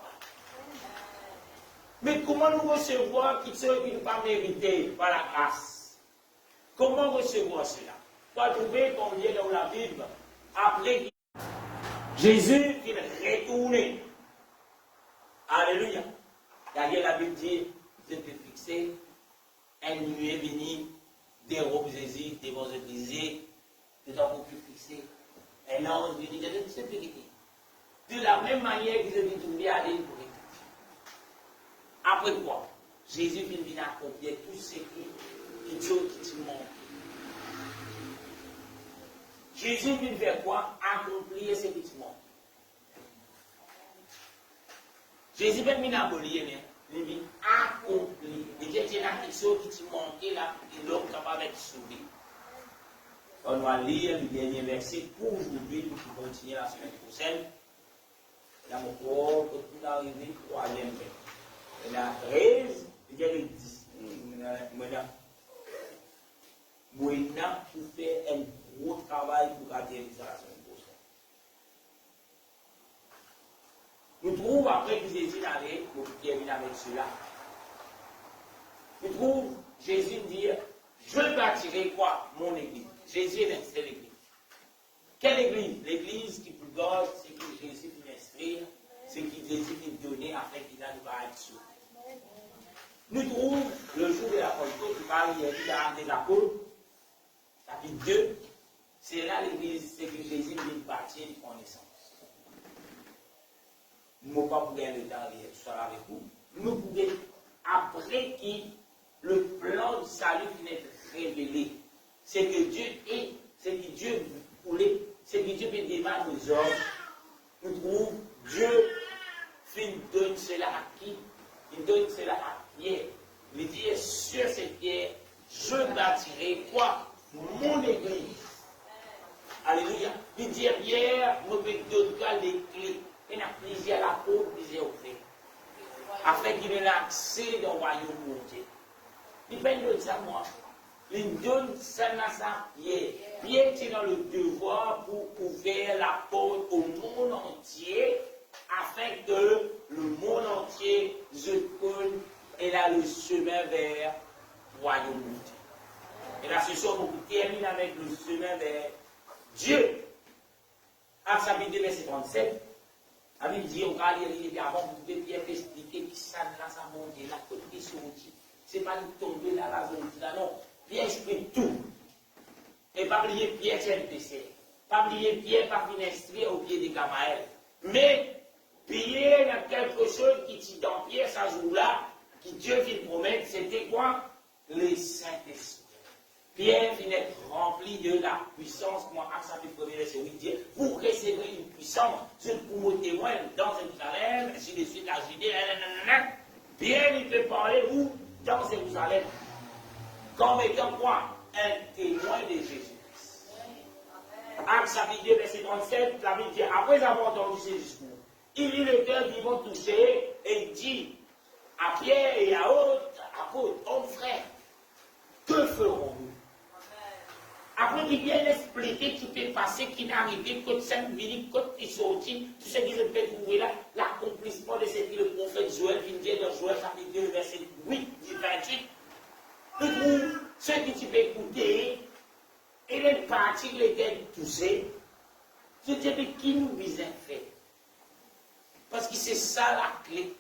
Mais comment nous recevoir ceux qui ne pas mérité par la grâce? Comment recevoir cela? Pour trouver combien dans la Bible, après Jésus qui est retourné. Alléluia. D'ailleurs, la Bible dit, je peux fixer un nuée béni, des robes Jésus, des bons églisiers, de temps pour plus fixer. Un ange lui dit, de cette vérité. De la même manière que je vis tomber à l'île pour écouter. Après quoi? Jésus vient accomplir tout ce qui te manque. Jésus vient faire quoi? Accomplir ce qui te manque. Jésus vient venir abolir, il vient accomplir. Il dit, il y a quelque chose qui te manque là, et l'homme capable de sauver. On va lire le dernier verset pour aujourd'hui, pour continuer la semaine prochaine. Là, mon corps, quand on arrive au troisième verset. Et la 13, il y a le 10. Moi, pour faire un gros travail pour atterrir ça la semaine prochaine. Nous trouvons, après que Jésus est allé, nous terminons avec cela. Nous trouvons Jésus dire, je bâtirai quoi? Mon église. Jésus est installé l'église. Quelle église? L'église qui plus grande, c'est que Jésus finit instruire, c'est que Jésus finit donner afin qu'il ne va être sauvé. Nous trouvons le jour de la Pentecôte, qui parle, il y a eu la des apôtres, chapitre 2, C'est là l'église, c'est que Jésus vient bâtir en essence. Nous ne pouvons pas gagner le temps soit avec vous. Nous pouvons, après que le plan du salut finit d'être révélé, c'est que Dieu est, c'est que Dieu voulait, c'est que Dieu peut démarrer nos hommes. Nous trouvons Dieu fait donne cela à qui? Il donne cela à Pierre. Il dit sur cette pierre, je bâtirai quoi? Mon église. Alléluia. Il dit Pierre, je vais donner les clés. Il y a plusieurs l'apôtre, plusieurs frères. Afin qu'il ait accès dans le royaume de Dieu. Il fait de ça, moi. Il donne ça à sa Pierre. Pierre est dans le devoir pour ouvrir la porte au monde entier, afin que le monde entier se connaisse et là le chemin vers le royaume de Dieu. Et là, ce soir, on termine avec le chemin vers Dieu. Acte chapitre 2, verset 37. La Bible dit, on va lire avant, vous pouvez bien expliquer qui ça là, ça monte, là, côté sorti. Ce n'est pas de tomber là, la zone là, non. Pierre explique tout. Et pas oublier Pierre, c'est le PC. Pas oublier Pierre, pas finestrer au pied de Gamaël. Mais, Pierre, il y a quelque chose qui dit dans Pierre, ce jour-là, qui Dieu vient promettre, c'était quoi? Le Saint-Esprit. Pierre vient être rempli de la puissance, comme Acte chapitre 1, verset 8 dit, vous recevrez une puissance, c'est pour vos témoins dans Jérusalem, ainsi de suite, la Judée, Pierre, il peut parler où? Dans Jérusalem. Comme étant quoi? Un témoin de Jésus-Christ. Acte chapitre 2, verset 37, la Bible dit, après avoir entendu ces discours, il eut le cœur vivant touché, et il dit à Pierre et à apôtres, hommes frères, que ferons-nous? Après qu'il vient expliquer qui peut passer, qui n'est arrivé, que 5 minutes, quand il sortit, tout ce qui se peut trouver là, l'accomplissement de ce que le prophète Joël vient dire dans Joël chapitre 2, verset 8, 28. Nous, ceux qui tu peux écouter, et les parties, les têtes touchées, je dirais qui nous vise fait. Parce que c'est ça la clé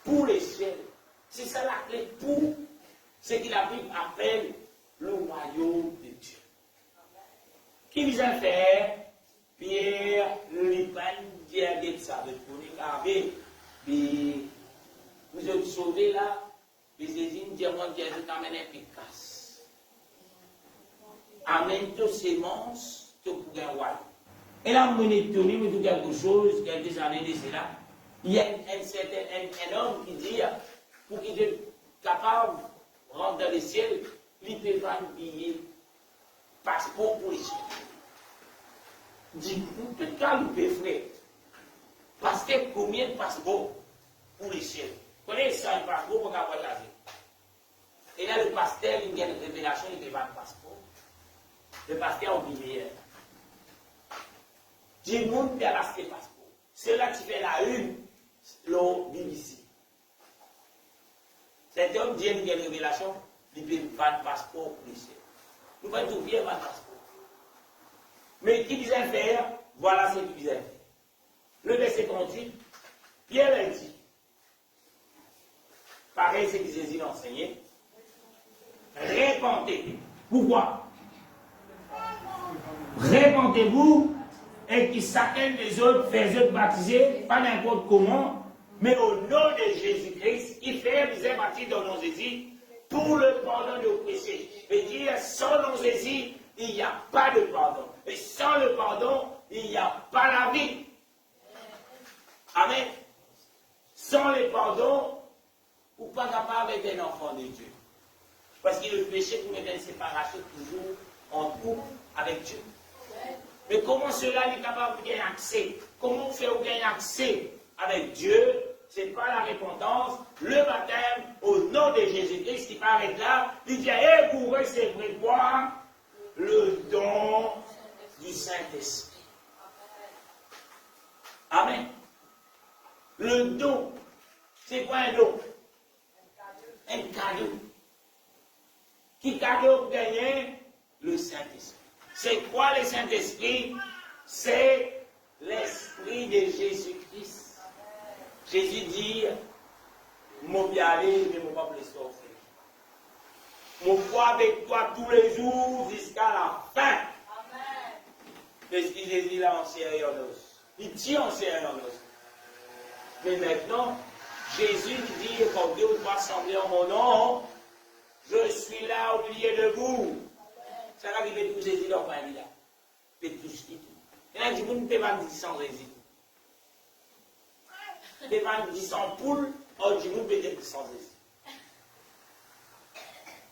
pour les ciels. C'est ça la clé pour ce que la Bible appelle le royaume de Dieu. Qui vise faire? Pierre, le pan, Dieu de ça, de tourner, puis vous êtes sauvés là, puis c'est une diamant qui est amené efficace. Amène toutes ces monstres, tout pour un royaume. Et là, on est tourné, mais tout quelque chose, quelques années de cela, il y a un homme qui dit, pour qu'il soit capable de rentrer dans le ciel, il peut pas un billet, passeport pour les ciels. Dit, vous pouvez pas louper, frère. Parce que combien de passeports pour les ciels? Vous connaissez ça, un passeport pour avoir la vie. Et là, le pasteur, il y a une révélation, il ne peut pas de passeport. Le pasteur a oublié. Du monde qui a acheté le passeport. C'est là qui fait la une, le BBC. Cet homme dit qu'il y a une révélation, il peut pas de passeport pour les ciels. Nous pouvons tout bien pas de passeport. Mais qui disait faire, voilà ce qu'il disait faire. Le verset 38, Pierre a dit, pareil c'est que Jésus l'a enseigné, répentez. Pourquoi? Répentez-vous et que chacun des autres faisait baptiser, pas n'importe comment, mais au nom de Jésus-Christ, il fait vous baptiser dans nos Jésus pour le pardon de nos péchés. Et dire, sans nos Jésus, il n'y a pas de pardon. Et sans le pardon, il n'y a pas la vie. Amen. Sans le pardon, vous n'êtes pas capable d'être un enfant de Dieu. Parce que le péché vous met une séparation toujours en couple avec Dieu. Mais comment cela est capable de gagner accès? Comment faire gagner accès avec Dieu? Ce n'est pas la repentance, le baptême au nom de Jésus-Christ qui paraît là. Il dit, et vous recevrez quoi? Le don du Saint-Esprit. Amen. Le don, c'est quoi un don? Un cadeau. Qui cadeau pour gagner? Le Saint-Esprit. C'est quoi le Saint-Esprit? C'est l'Esprit de Jésus-Christ. Jésus dit, mon bien aller, mais mon pas plus offrir. Mon foi avec toi tous les jours jusqu'à la fin. Parce qu'il Jésus là en sérieux. Il dit en sérieux. Mais maintenant, Jésus dit, quand Dieu doit sembler en mon nom, je suis là au milieu de vous. Ça va arriver tout Jésus dans ma vie là. Fait tout ce qu'il dit. Il a dit, vous ne pouvez pas me dire sans Jésus. Vous ne pouvez pas me dire sans poule, on dit, vous ne pouvez pas dire sans Jésus.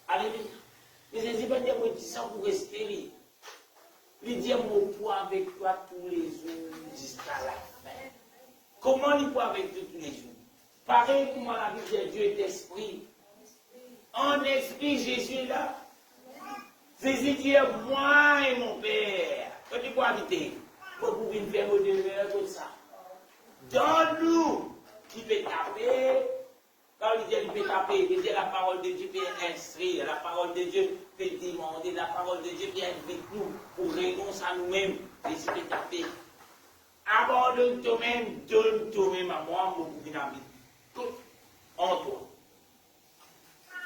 Alléluia. Mais Jésus va dire, vous dites sans pour rester. Il dit, mon poids avec toi tous les jours jusqu'à la fin. Comment il peut avec Dieu tous les jours? Pareil comme la vie de Dieu est esprit. En esprit, Jésus est là. Jésus dit, moi et mon Père. Quand tu peux habiter, vous pouvez faire vos devoirs comme ça. Donne-nous qui peut taper. Quand il dit qu'il peut taper, il dit la parole de Dieu peut instruire, la parole de Dieu peut demander, la parole de Dieu peut être avec nous pour répondre à nous-mêmes. Jésus peut taper. Abandonne toi-même, donne toi-même à moi, mon dynamique. Tout en toi.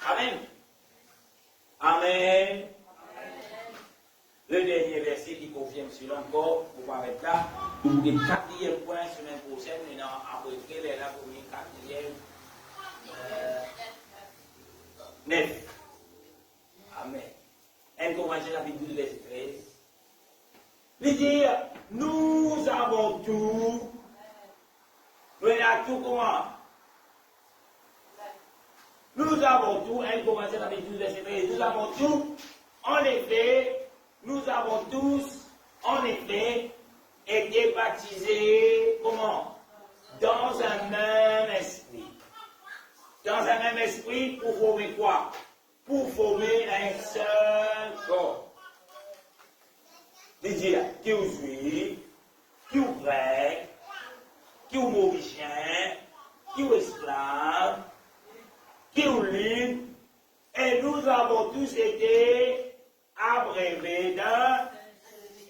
Amen. Amen. Le dernier verset qui confirme cela encore, pour arrêter là, pour le quatrième point, semaine prochaine, maintenant, après qu'elle est là pour le quatrième. 9. Amen. 1 Corinthiens chapitre 12, verset 13. Il dit, nous avons tout. Nous avons tout comment? Nous avons tout. 1 Corinthiens chapitre 12, verset 13. Nous avons tout. En effet, nous avons tous, en effet, été baptisés, comment? Dans un même esprit. Dans un même esprit, pour former quoi? Pour former un seul corps. C'est-à-dire, qui vous juif, qui vous grec, qui vous mauricien, qui vous esclave, qui vous libre, et nous avons tous été abreuvés d'un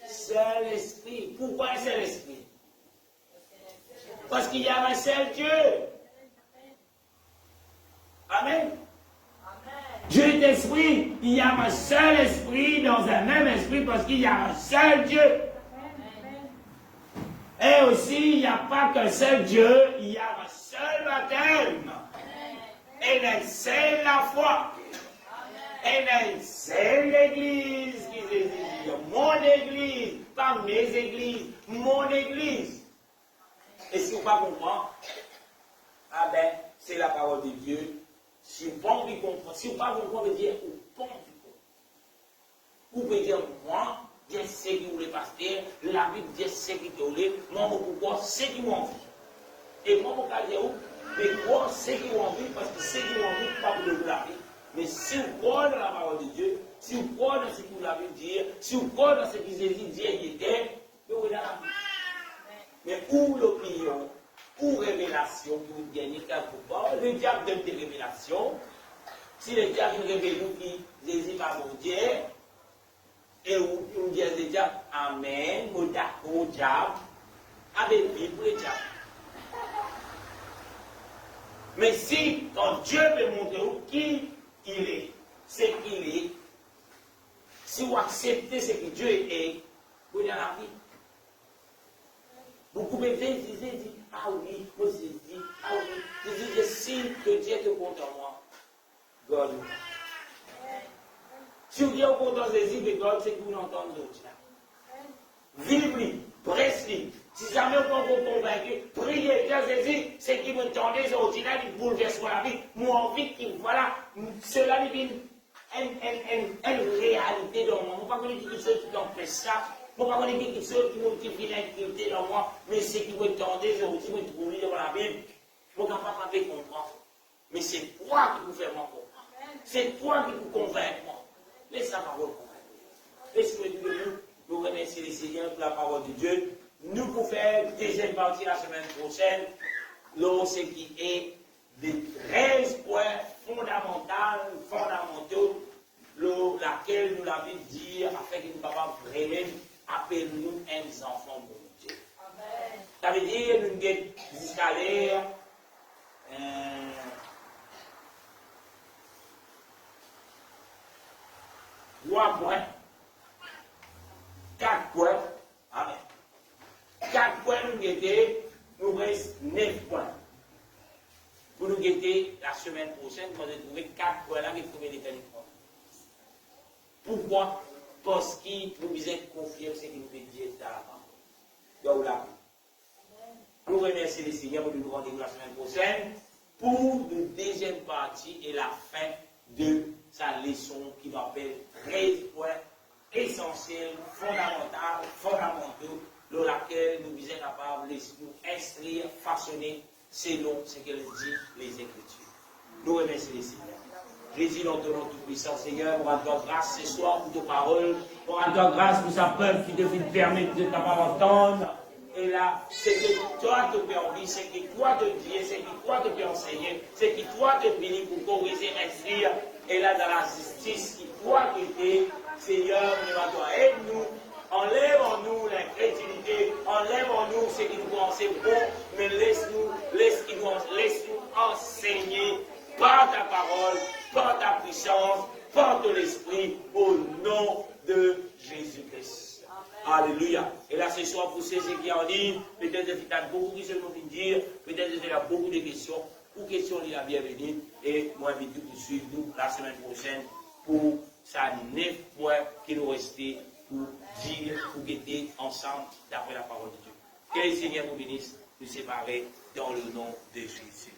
seul esprit. Pourquoi un seul esprit? Parce qu'il y a un seul Dieu. Amen. Dieu est esprit, il y a un seul esprit dans un même esprit parce qu'il y a un seul Dieu. Et aussi, il n'y a pas qu'un seul Dieu, il y a un seul baptême. Et une seule la foi. Et une seule église qui existe. Mon église, pas mes églises, mon église. Et si vous ne comprenez, ah ben, c'est la parole de Dieu. Si vous ne comprenez pas, si vous ne comprenez pas, dire, vous pouvez dire, moi, Dieu sait qui vous les pasteurs, la Bible, Dieu sait qui vous les, moi, mon pouvoir, c'est qui m'en vit. Et moi, mon cas, mais moi, c'est qui m'en vit, parce que c'est qui m'en vit, pas pour le la vie. Mais si vous croyez dans la parole de Dieu, si vous croyez dans ce que vous l'avez dit, si vous croyez dans ce que Jésus dit, il était, vous voyez la vie. Mais où l'opinion, ou révélation, pour gagner quelque part, le diable donne des révélations. Si le diable révèle nous qui Jésus va vous dire, et vous dire le diable, Amen, au diable, avec lui pour le diable. Mais si, quand Dieu peut montrer qui il est, ce qu'il est, si vous acceptez ce que Dieu est, vous avez la vie. Beaucoup de gens disent, ah oui, moi j'ai dit, ah oui, je dis, si que Dieu te compte en moi, God. Si vous dites au compte en Jésus, que God, c'est que vous l'entendez d'autres là. Vive-lui, presse-lui. Si jamais vous êtes convaincu, priez, Dieu Jésus, c'est qui vous entendez, c'est ordinaire, il bouleverse la vie. Moi, envie qu'il, voilà, cela devient une réalité dans moi. Je ne pas connaître quelque chose qui empêche ça. Je ne pas connaître quelque chose qui multiplie l'intégrité dans moi. Mais c'est qui vous entendez, c'est aussi vous trouvez dans la Bible. Je ne peux pas comprendre. Mais c'est toi qui vous fais moi comprendre. C'est toi qui vous convainc moi. Laisse la parole convaincre. Laisse-moi dire de nous remercier les Seigneurs pour la parole de Dieu. Nous pouvons faire deuxième partie la semaine prochaine. Là, ce qui est des 13 points fondamentaux, laquelle nous l'avons dit, afin que nous puissions vraiment appeler nous un enfant de Dieu. Amen. Ça veut dire, nous avons jusqu'à l'air, 3 points, 4 points, nous guetter, nous reste 9 points. Pour nous guetter la semaine prochaine, nous allons trouver 4 points là qui trouver des téléphone. Pourquoi? Parce qu'il nous disait confier ce qu'il nous fait dire dans la vie. Nous remercions les Seigneurs pour nous rendez-vous la semaine prochaine pour la deuxième partie et la fin de sa leçon qui m'appelle 13 points essentiels, fondamentaux, dans laquelle nous sommes capables de nous instruire, façonner selon ce qu'elle dit les Écritures. Nous remercions les Seigneurs. Jésus, dans ton nom tout-puissant, Seigneur, on va te rendre grâce ce soir pour tes paroles. On va te rendre grâce pour sa peuple qui devait te permettre de t'avoir entendre. Et là, c'est que toi te permis, c'est que toi te dire, c'est que toi te peux enseigner, c'est que toi te bénis pour corriger, instruire. Et là, dans la justice, qui toi te dit, Seigneur, aide-nous, enlève en nous l'incrédulité, enlève en nous ce qui nous pensait bon, mais laisse-nous enseigner par ta parole, par ta puissance, par ton esprit, au nom de Jésus-Christ. Alléluia. Et là, ce soir, pour ceux qui en ligne, peut-être qu'il y a beaucoup qui se font dire, peut-être qu'il y a beaucoup de questions. Pour questions, il y a bienvenue. Et moi, je vais vous suivre nous la semaine prochaine pour ça 9 points qui nous restent pour dire, pour guetter ensemble d'après la parole de Dieu. Que le Seigneur nous bénisse, nous séparer dans le nom de Jésus.